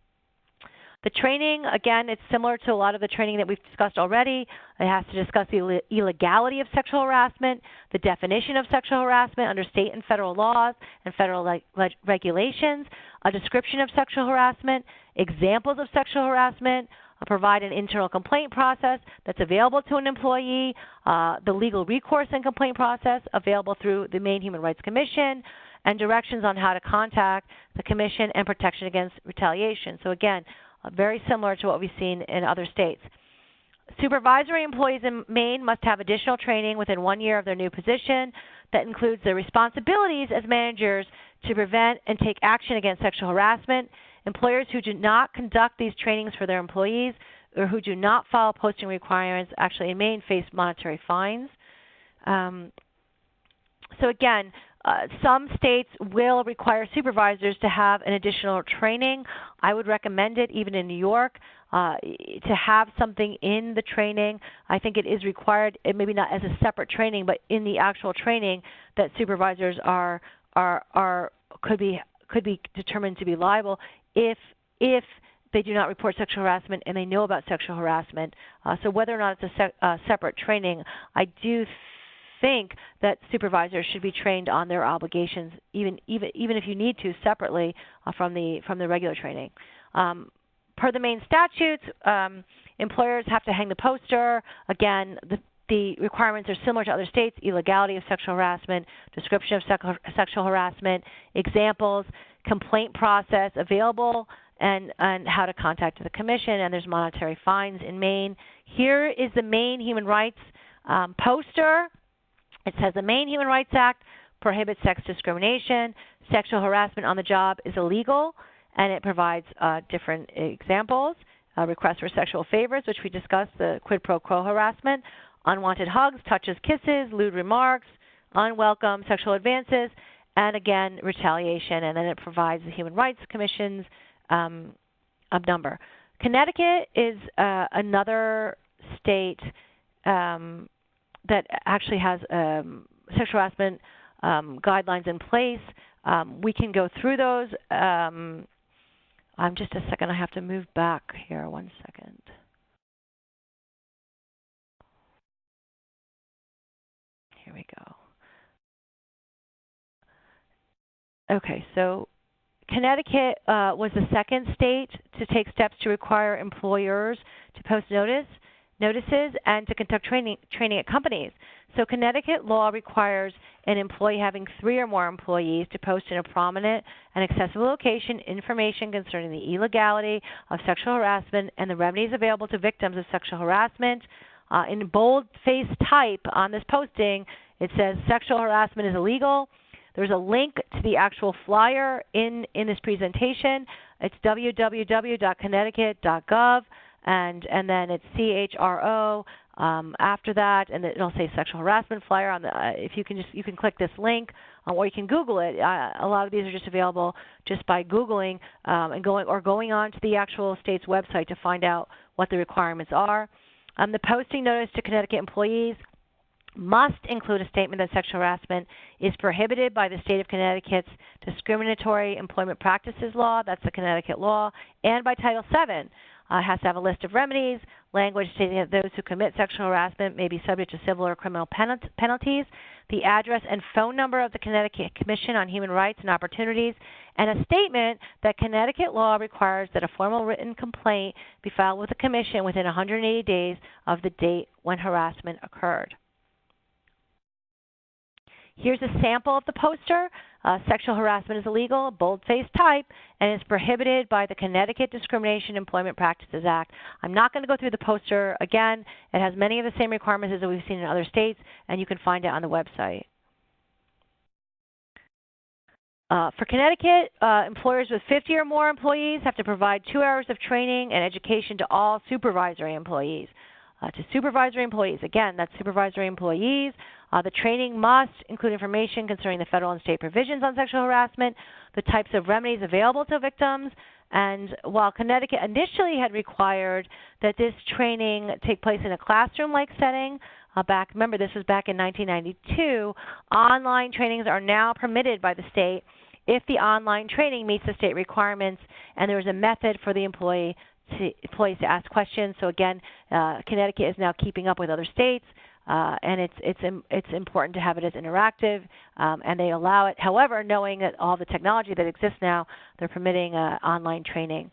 The training, again, it's similar to a lot of the training that we've discussed already. It has to discuss the illegality of sexual harassment, the definition of sexual harassment under state and federal laws and federal regulations, a description of sexual harassment, examples of sexual harassment, provide an internal complaint process that's available to an employee, the legal recourse and complaint process available through the Maine Human Rights Commission, and directions on how to contact the Commission and protection against retaliation. So again, very similar to what we've seen in other states. Supervisory employees in Maine must have additional training within 1 year of their new position that includes their responsibilities as managers to prevent and take action against sexual harassment. Employers who do not conduct these trainings for their employees or who do not follow posting requirements actually in Maine face monetary fines. So again, some states will require supervisors to have an additional training. I would recommend it, even in New York, to have something in the training. I think it is required, maybe not as a separate training, but in the actual training that supervisors could be determined to be liable if they do not report sexual harassment and they know about sexual harassment. So whether or not it's a separate training, I do think that supervisors should be trained on their obligations, even if you need to separately from the regular training. Per the Maine statutes, employers have to hang the poster. Again, the requirements are similar to other states: illegality of sexual harassment, description of sexual harassment, examples, complaint process available, and how to contact the Commission. And there's monetary fines in Maine. Here is the Maine Human Rights poster. It says the Maine Human Rights Act prohibits sex discrimination. Sexual harassment on the job is illegal, and it provides different examples. Requests for sexual favors, which we discussed, the quid pro quo harassment, unwanted hugs, touches, kisses, lewd remarks, unwelcome sexual advances, and again, retaliation. And then it provides the Human Rights Commission's number. Connecticut is another state that actually has sexual harassment guidelines in place. We can go through those. Just a second. I have to move back here. 1 second. Here we go. Okay, so Connecticut was the second state to take steps to require employers to post notices and to conduct training at companies. So Connecticut law requires an employee having 3 or more employees to post in a prominent and accessible location information concerning the illegality of sexual harassment and the remedies available to victims of sexual harassment. In bold-faced type on this posting, it says sexual harassment is illegal. There's a link to the actual flyer in this presentation. It's www.connecticut.gov, and then it's CHRO after that, and it'll say sexual harassment flyer on the. If you can click this link, or you can Google it. A lot of these are just available just by Googling and going on to the actual state's website to find out what the requirements are. The posting notice to Connecticut employees must include a statement that sexual harassment is prohibited by the state of Connecticut's discriminatory employment practices law, that's the Connecticut law, and by Title VII. It has to have a list of remedies, language stating that those who commit sexual harassment may be subject to civil or criminal penalties, the address and phone number of the Connecticut Commission on Human Rights and Opportunities, and a statement that Connecticut law requires that a formal written complaint be filed with the Commission within 180 days of the date when harassment occurred. Here's a sample of the poster. Sexual harassment is illegal, bold-faced type, and is prohibited by the Connecticut Discrimination Employment Practices Act. I'm not going to go through the poster again. It has many of the same requirements as we've seen in other states, and you can find it on the website. For Connecticut, employers with 50 or more employees have to provide 2 hours of training and education to all supervisory employees. To supervisory employees, again, that's supervisory employees. The training must include information concerning the federal and state provisions on sexual harassment, the types of remedies available to victims, and while Connecticut initially had required that this training take place in a classroom-like setting, remember this was back in 1992, online trainings are now permitted by the state if the online training meets the state requirements and there is a method for the employees to ask questions. So again, Connecticut is now keeping up with other states, and it's important to have it as interactive, and they allow it. However, knowing that all the technology that exists now, they're permitting online training.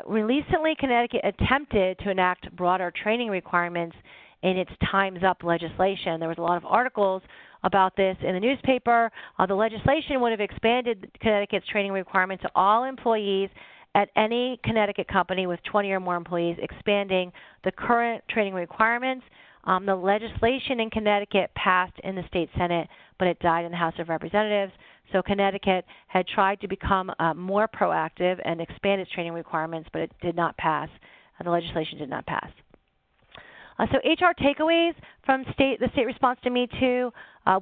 Recently, Connecticut attempted to enact broader training requirements in its Time's Up legislation. There was a lot of articles about this in the newspaper. The legislation would have expanded Connecticut's training requirement to all employees at any Connecticut company with 20 or more employees, expanding the current training requirements. The legislation in Connecticut passed in the state Senate, but it died in the House of Representatives. So Connecticut had tried to become more proactive and expand its training requirements, but it did not pass. The legislation did not pass. So HR takeaways from the state response to Me Too.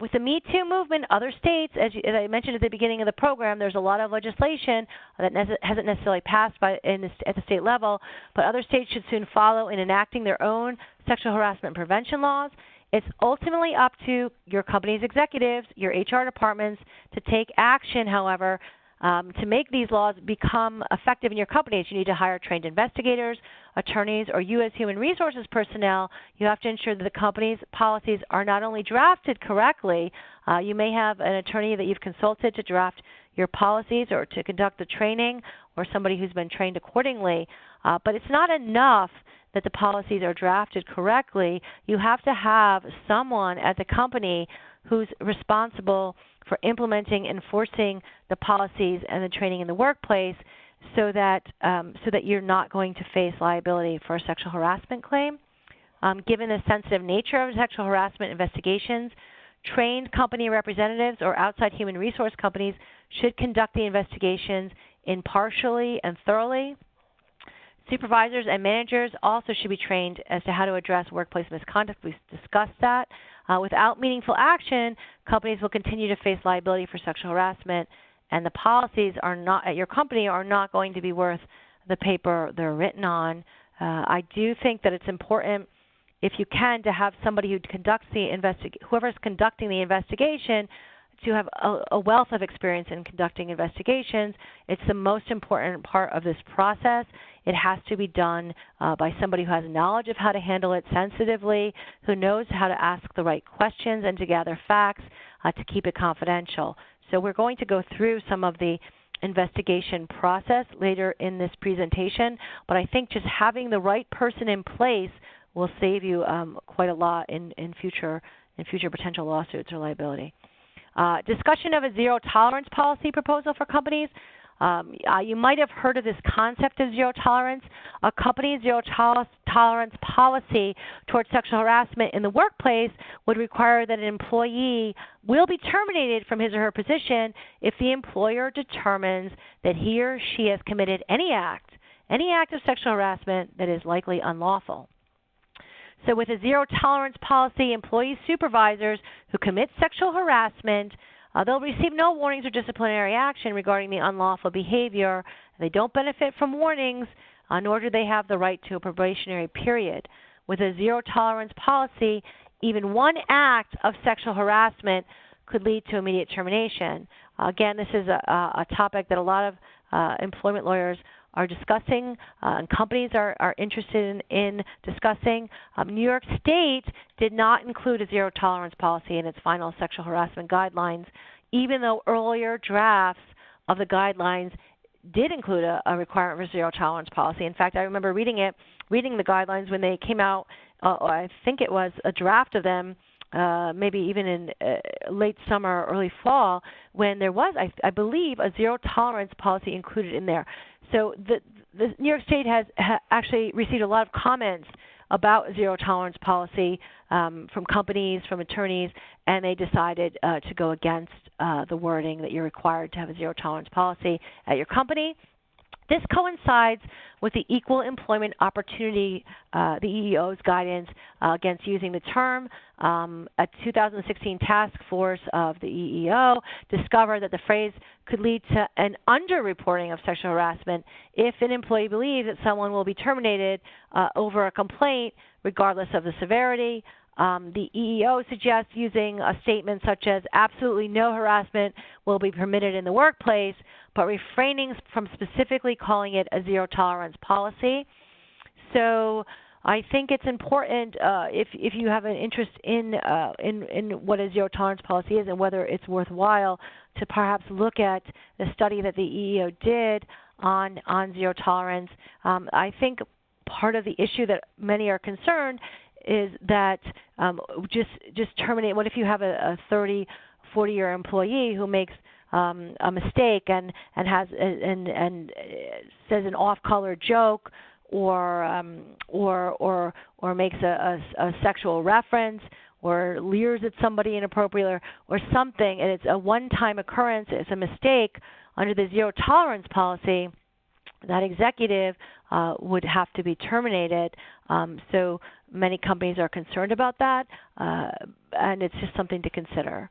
With the Me Too movement, other states, as I mentioned at the beginning of the program, there's a lot of legislation that hasn't necessarily passed at the state level, but other states should soon follow in enacting their own sexual harassment prevention laws. It's ultimately up to your company's executives, your HR departments, to take action, however. To make these laws become effective in your companies, you need to hire trained investigators, attorneys, or you as human resources personnel. You have to ensure that the company's policies are not only drafted correctly, you may have an attorney that you've consulted to draft your policies or to conduct the training, or somebody who's been trained accordingly, but it's not enough that the policies are drafted correctly. You have to have someone at the company who's responsible for implementing, enforcing the policies and the training in the workplace, so that you're not going to face liability for a sexual harassment claim. Given the sensitive nature of sexual harassment investigations, trained company representatives or outside human resource companies should conduct the investigations impartially and thoroughly. Supervisors and managers also should be trained as to how to address workplace misconduct. We've discussed that. Without meaningful action, companies will continue to face liability for sexual harassment, and the policies at your company are not going to be worth the paper they're written on. I do think that it's important if you can, to have somebody who conducts the whoever's conducting the investigation to have a wealth of experience in conducting investigations. It's the most important part of this process. It has to be done by somebody who has knowledge of how to handle it sensitively, who knows how to ask the right questions and to gather facts, to keep it confidential. So we're going to go through some of the investigation process later in this presentation, but I think just having the right person in place will save you quite a lot in future potential lawsuits or liability. Discussion of a zero tolerance policy proposal for companies. You might have heard of this concept of zero tolerance. A company's zero tolerance policy towards sexual harassment in the workplace would require that an employee will be terminated from his or her position if the employer determines that he or she has committed any act of sexual harassment that is likely unlawful. So with a zero tolerance policy, employee supervisors who commit sexual harassment, they'll receive no warnings or disciplinary action regarding the unlawful behavior. They don't benefit from warnings, nor do they have the right to a probationary period. With a zero tolerance policy, even one act of sexual harassment could lead to immediate termination. Again, this is a topic that a lot of employment lawyers are discussing, and companies are interested in discussing. New York State did not include a zero tolerance policy in its final sexual harassment guidelines, even though earlier drafts of the guidelines did include a requirement for zero tolerance policy. In fact, I remember reading the guidelines when they came out. I think it was a draft of them, maybe even in late summer or early fall, when there was, I believe, a zero tolerance policy included in there. So the New York State has actually received a lot of comments about zero tolerance policy from companies, from attorneys, and they decided to go against the wording that you're required to have a zero tolerance policy at your company. This coincides with the Equal Employment Opportunity, the EEO's guidance against using the term. A 2016 task force of the EEO discovered that the phrase could lead to an underreporting of sexual harassment if an employee believes that someone will be terminated over a complaint regardless of the severity. The EEO suggests using a statement such as absolutely no harassment will be permitted in the workplace, but refraining from specifically calling it a zero tolerance policy. So I think it's important if you have an interest in what a zero tolerance policy is and whether it's worthwhile to perhaps look at the study that the EEO did on zero tolerance. I think part of the issue that many are concerned is that just terminate. What if you have a 30, 40-year employee who makes a mistake and says an off-color joke or makes a sexual reference or leers at somebody inappropriately or something, and it's a one-time occurrence, it's a mistake under the zero tolerance policy, that executive would have to be terminated. So many companies are concerned about that, and it's just something to consider.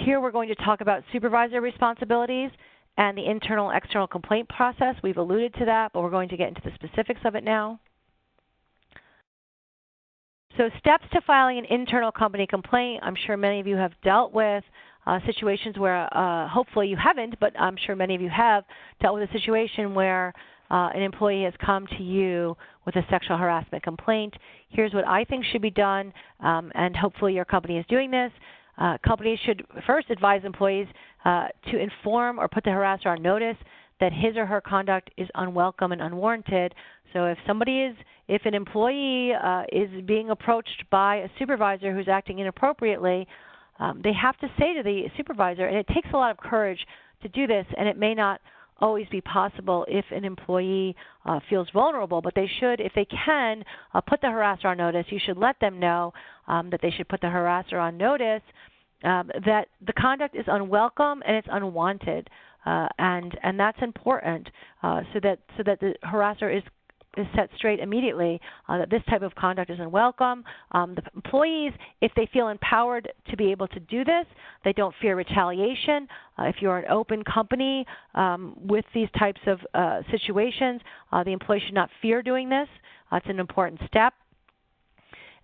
Here we're going to talk about supervisor responsibilities and the internal-external complaint process. We've alluded to that, but we're going to get into the specifics of it now. So steps to filing an internal company complaint. I'm sure many of you have dealt with situations where, hopefully you haven't, but I'm sure many of you have dealt with a situation where an employee has come to you with a sexual harassment complaint. Here's what I think should be done, and hopefully your company is doing this. Companies should first advise employees to inform or put the harasser on notice that his or her conduct is unwelcome and unwarranted. So if an employee is being approached by a supervisor who's acting inappropriately, they have to say to the supervisor, and it takes a lot of courage to do this, and it may not always be possible if an employee feels vulnerable, but they should, if they can, put the harasser on notice. You should let them know that they should put the harasser on notice that the conduct is unwelcome and it's unwanted, and that's important, so that the harasser is set straight immediately that this type of conduct is unwelcome. The employees, if they feel empowered to be able to do this, they don't fear retaliation. If you're an open company with these types of situations, the employee should not fear doing this. It's an important step.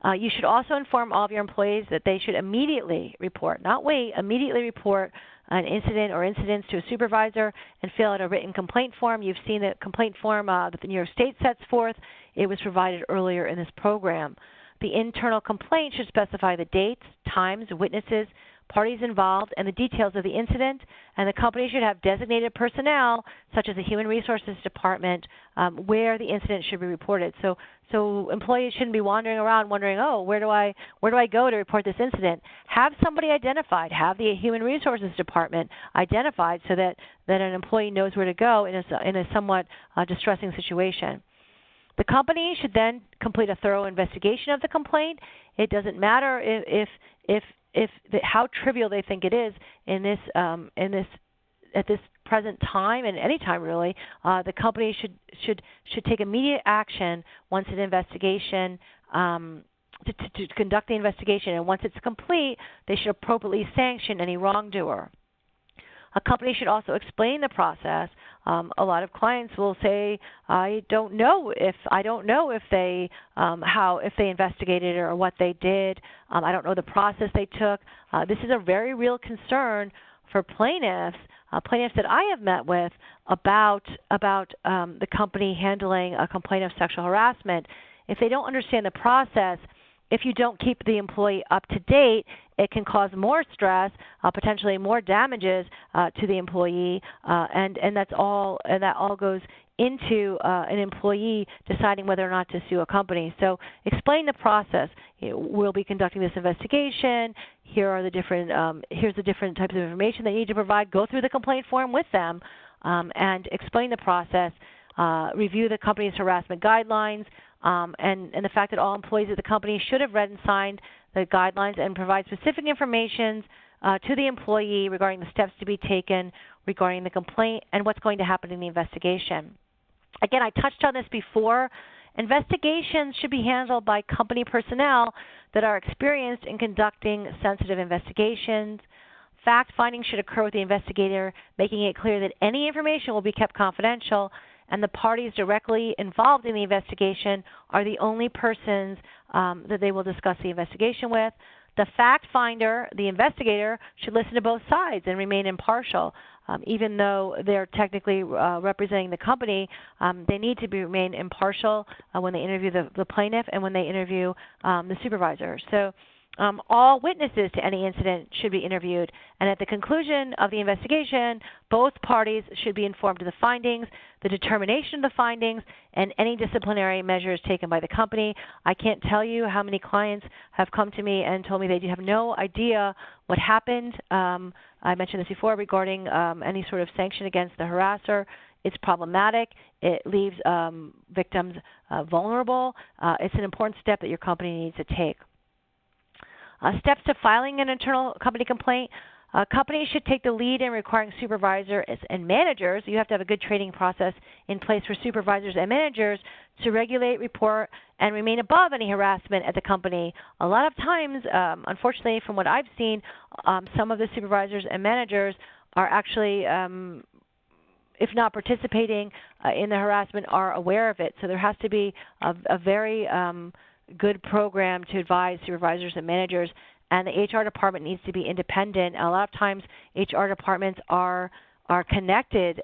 You should also inform all of your employees that they should immediately report, not wait, immediately report an incident or incidents to a supervisor and fill out a written complaint form. You've seen the complaint form that the New York State sets forth. It was provided earlier in this program. The internal complaint should specify the dates, times, witnesses, parties involved, and the details of the incident, and the company should have designated personnel, such as the Human Resources Department, where the incident should be reported. So employees shouldn't be wandering around wondering, oh, where do I go to report this incident? Have somebody identified. Have the Human Resources Department identified so that an employee knows where to go in a somewhat distressing situation. The company should then complete a thorough investigation of the complaint. It doesn't matter how trivial they think it is at this present time and any time really. The company should take immediate action once an investigation to conduct the investigation, and once it's complete, they should appropriately sanction any wrongdoer. A company should also explain the process. A lot of clients will say, I don't know if they investigated or what they did. I don't know the process they took. This is a very real concern for plaintiffs that I have met with about the company handling a complaint of sexual harassment. If they don't understand the process, if you don't keep the employee up to date, it can cause more stress, potentially more damages to the employee, and that all goes into an employee deciding whether or not to sue a company. So explain the process. We'll be conducting this investigation. Here's the different types of information they need to provide. Go through the complaint form with them and explain the process. Review the company's harassment guidelines. And the fact that all employees of the company should have read and signed the guidelines and provide specific information to the employee regarding the steps to be taken regarding the complaint and what's going to happen in the investigation. Again, I touched on this before. Investigations should be handled by company personnel that are experienced in conducting sensitive investigations. Fact-finding should occur with the investigator, making it clear that any information will be kept confidential, and the parties directly involved in the investigation are the only persons that they will discuss the investigation with. The fact finder, the investigator, should listen to both sides and remain impartial. Even though they're technically representing the company, they need to remain impartial when they interview the plaintiff and when they interview the supervisor. So all witnesses to any incident should be interviewed, and at the conclusion of the investigation, both parties should be informed of the findings, the determination of the findings, and any disciplinary measures taken by the company. I can't tell you how many clients have come to me and told me they have no idea what happened. I mentioned this before regarding any sort of sanction against the harasser. It's problematic. It leaves victims vulnerable. It's an important step that your company needs to take. Steps to filing an internal company complaint. Companies should take the lead in requiring supervisors and managers. You have to have a good training process in place for supervisors and managers to regulate, report, and remain above any harassment at the company. A lot of times, unfortunately, from what I've seen, some of the supervisors and managers are actually, if not participating in the harassment, are aware of it. So there has to be a very good program to advise supervisors and managers, and the HR department needs to be independent. A lot of times HR departments are connected,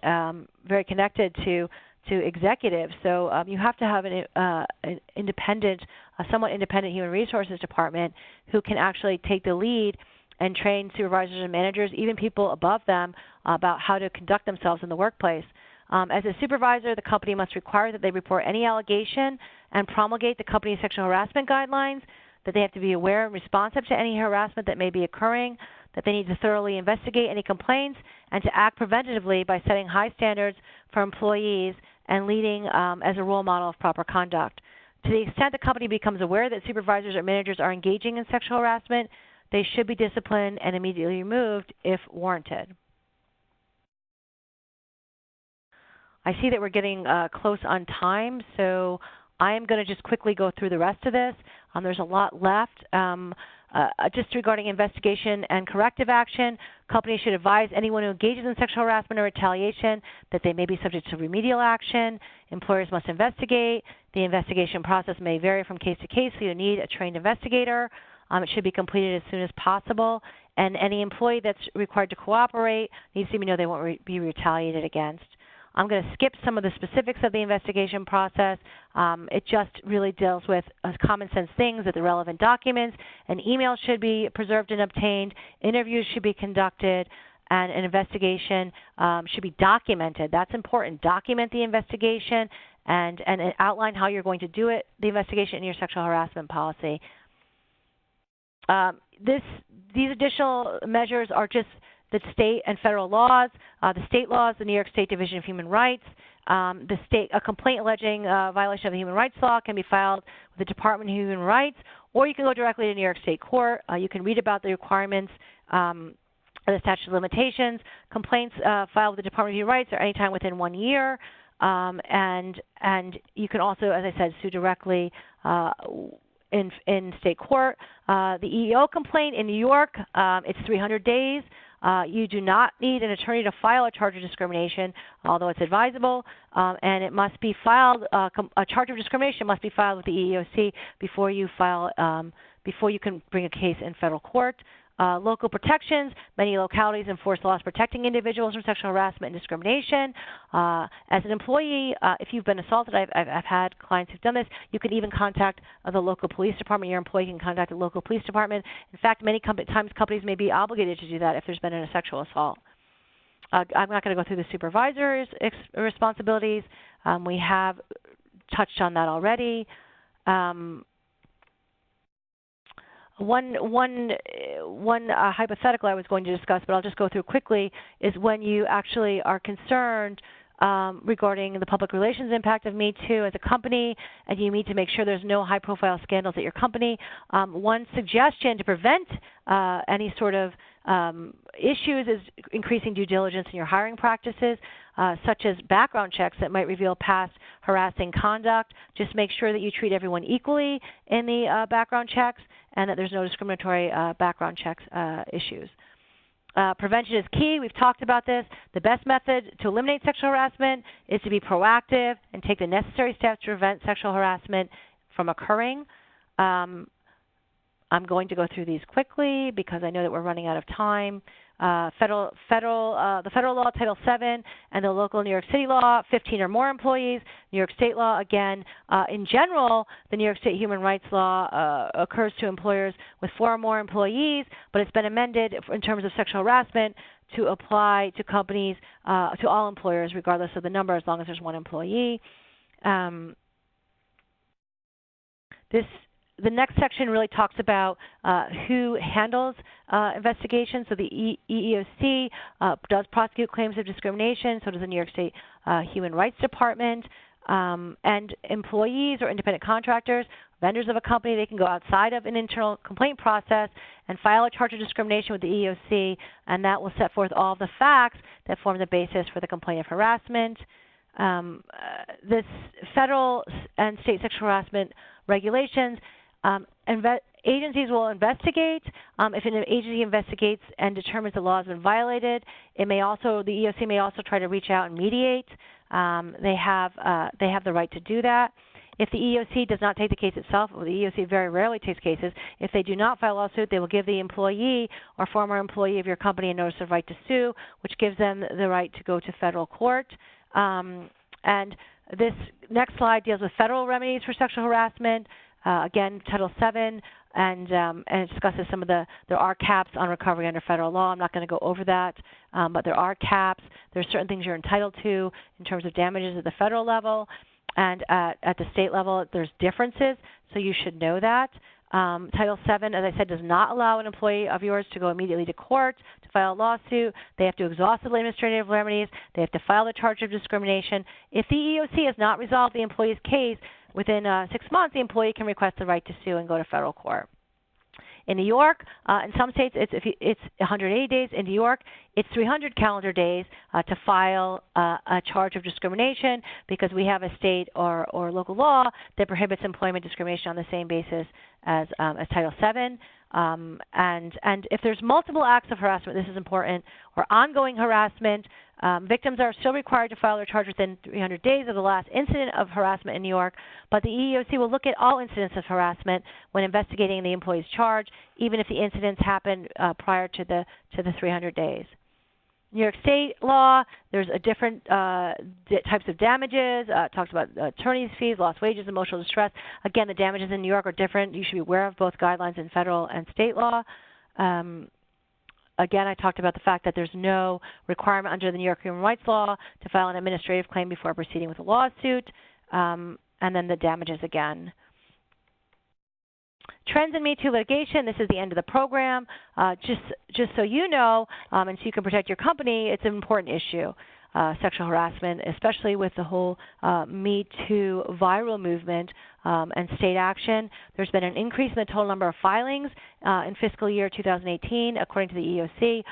very connected to executives. So you have to have an independent, a somewhat independent human resources department who can actually take the lead and train supervisors and managers, even people above them, about how to conduct themselves in the workplace. As a supervisor, the company must require that they report any allegation and promulgate the company's sexual harassment guidelines, that they have to be aware and responsive to any harassment that may be occurring, that they need to thoroughly investigate any complaints, and to act preventatively by setting high standards for employees and leading as a role model of proper conduct. To the extent the company becomes aware that supervisors or managers are engaging in sexual harassment, they should be disciplined and immediately removed if warranted. I see that we're getting close on time, so I am going to just quickly go through the rest of this. There's a lot left. Just regarding investigation and corrective action, companies should advise anyone who engages in sexual harassment or retaliation that they may be subject to remedial action. Employers must investigate. The investigation process may vary from case to case, so you need a trained investigator. It should be completed as soon as possible. And any employee that's required to cooperate needs to know they won't be retaliated against. I'm going to skip some of the specifics of the investigation process. It just really deals with common sense things that the relevant documents and emails should be preserved and obtained, interviews should be conducted, and an investigation should be documented. That's important. Document the investigation and outline how you're going to do it, the investigation in your sexual harassment policy. These additional measures are just the state and federal laws. The state laws, the New York State Division of Human Rights. A complaint alleging violation of the human rights law can be filed with the Department of Human Rights, or you can go directly to New York State Court. You can read about the requirements of the statute of limitations. Complaints filed with the Department of Human Rights are anytime within 1 year. And you can also, as I said, sue directly in state court. The EEO complaint in New York, it's 300 days. You do not need an attorney to file a charge of discrimination, although it's advisable, and it must be filed. A charge of discrimination must be filed with the EEOC before you can bring a case in federal court. Local protections. Many localities enforce laws protecting individuals from sexual harassment and discrimination. As an employee, if you've been assaulted, I've had clients who've done this, you can even contact the local police department. Your employee can contact the local police department. In fact, many times companies may be obligated to do that if there's been a sexual assault. I'm not going to go through the supervisor's responsibilities. We have touched on that already. One hypothetical I was going to discuss, but I'll just go through quickly, is when you actually are concerned regarding the public relations impact of Me Too as a company, and you need to make sure there's no high-profile scandals at your company. One suggestion to prevent any sort of issues is increasing due diligence in your hiring practices, such as background checks that might reveal past harassing conduct. Just make sure that you treat everyone equally in the background checks and that there's no discriminatory background checks issues. Prevention is key. We've talked about this. The best method to eliminate sexual harassment is to be proactive and take the necessary steps to prevent sexual harassment from occurring. I'm going to go through these quickly because I know that we're running out of time. The federal law, Title VII, and the local New York City law, 15 or more employees. New York State law, again, in general, the New York State human rights law occurs to employers with 4 or more employees, but it's been amended in terms of sexual harassment to apply to companies, to all employers, regardless of the number, as long as there's 1 employee. The next section really talks about who handles investigations. So the EEOC does prosecute claims of discrimination. So does the New York State Human Rights Department. And employees or independent contractors, vendors of a company, they can go outside of an internal complaint process and file a charge of discrimination with the EEOC, and that will set forth all the facts that form the basis for the complaint of harassment. This federal and state sexual harassment regulations, agencies will investigate. If an agency investigates and determines the law has been violated, the EEOC may also try to reach out and mediate. They have the right to do that. If the EEOC does not take the case itself, the EEOC very rarely takes cases. If they do not file a lawsuit, they will give the employee or former employee of your company a notice of right to sue, which gives them the right to go to federal court. And this next slide deals with federal remedies for sexual harassment. Again, Title VII, and it discusses some of there are caps on recovery under federal law. I'm not going to go over that, but there are caps. There are certain things you're entitled to in terms of damages at the federal level, and at the state level, there's differences, so you should know that. Title VII, as I said, does not allow an employee of yours to go immediately to court to file a lawsuit. They have to exhaust the administrative remedies. They have to file the charge of discrimination. If the EEOC has not resolved the employee's case within 6 months, the employee can request the right to sue and go to federal court. In New York, in some states, it's 180 days. In New York, it's 300 calendar days to file a charge of discrimination, because we have a state or local law that prohibits employment discrimination on the same basis as Title VII. And if there's multiple acts of harassment, this is important, or ongoing harassment, victims are still required to file their charge within 300 days of the last incident of harassment in New York, but the EEOC will look at all incidents of harassment when investigating the employee's charge, even if the incidents happened prior to the 300 days. New York State law, there's a different types of damages. It talks about attorney's fees, lost wages, emotional distress. Again, the damages in New York are different. You should be aware of both guidelines in federal and state law. Again, I talked about the fact that there's no requirement under the New York Human Rights Law to file an administrative claim before proceeding with a lawsuit. And then the damages again. Trends in Me Too litigation, this is the end of the program. Just so you know, and so you can protect your company, it's an important issue, sexual harassment, especially with the whole Me Too viral movement and state action. There's been an increase in the total number of filings in fiscal year 2018, according to the EEOC.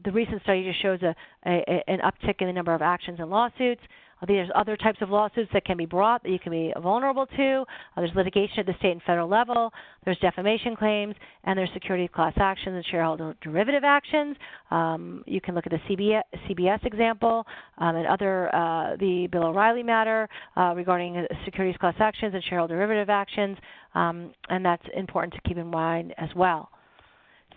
The recent study just shows an uptick in the number of actions and lawsuits. There's other types of lawsuits that can be brought that you can be vulnerable to. There's litigation at the state and federal level. There's defamation claims, and there's securities class actions and shareholder derivative actions. You can look at the CBS example and the Bill O'Reilly matter regarding securities class actions and shareholder derivative actions, and that's important to keep in mind as well.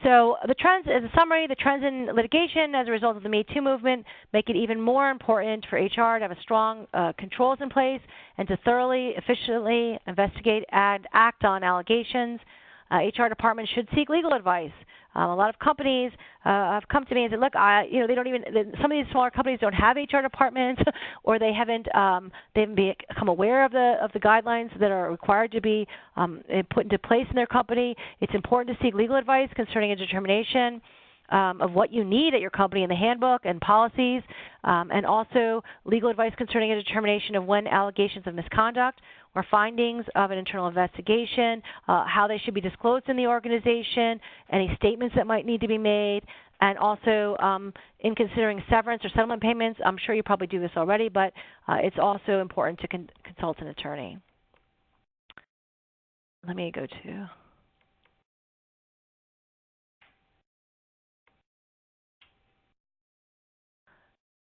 So the trends, as a summary, the trends in litigation as a result of the Me Too movement make it even more important for HR to have a strong controls in place and to thoroughly, efficiently investigate and act on allegations. HR departments should seek legal advice. A lot of companies have come to me and said, "Look, they don't even. Some of these smaller companies don't have HR departments, or they haven't become aware of the guidelines that are required to be put into place in their company. It's important to seek legal advice concerning a determination of what you need at your company in the handbook and policies, and also legal advice concerning a determination of when allegations of misconduct or findings of an internal investigation, how they should be disclosed in the organization, any statements that might need to be made, and also in considering severance or settlement payments. I'm sure you probably do this already, but it's also important to consult an attorney." Let me go to...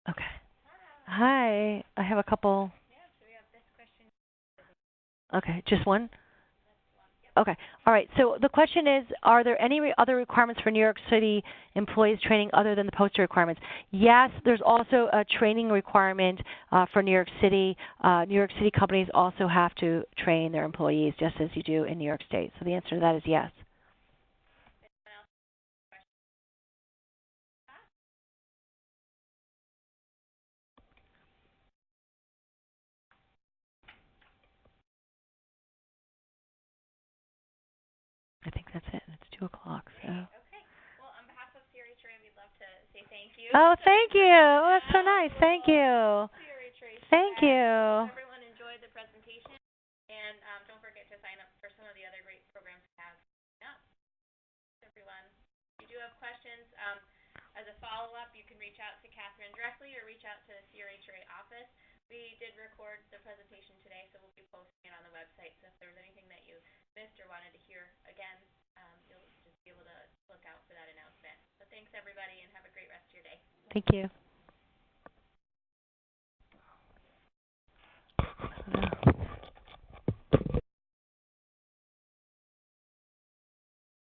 Okay. Hi. I have a couple. Okay, just one? Okay. All right. So the question is, are there any other requirements for New York City employees training other than the poster requirements? Yes, there's also a training requirement for New York City. New York City companies also have to train their employees just as you do in New York State. So the answer to that is yes. I think that's it. It's 2 o'clock. So. Okay. Well, on behalf of CRHRA, we'd love to say thank you. Oh, thank you. Oh, that's so nice. Thank you. Thank you. Everyone enjoyed the presentation, and don't forget to sign up for some of the other great programs we have coming up. Everyone, if you do have questions, as a follow-up, you can reach out to Kathryn directly or reach out to the CRHRA office. We did record the presentation today, so we'll be posting it on the website. So if there was anything that you missed or wanted to hear again, you'll just be able to look out for that announcement. So thanks, everybody, and have a great rest of your day. Thank you.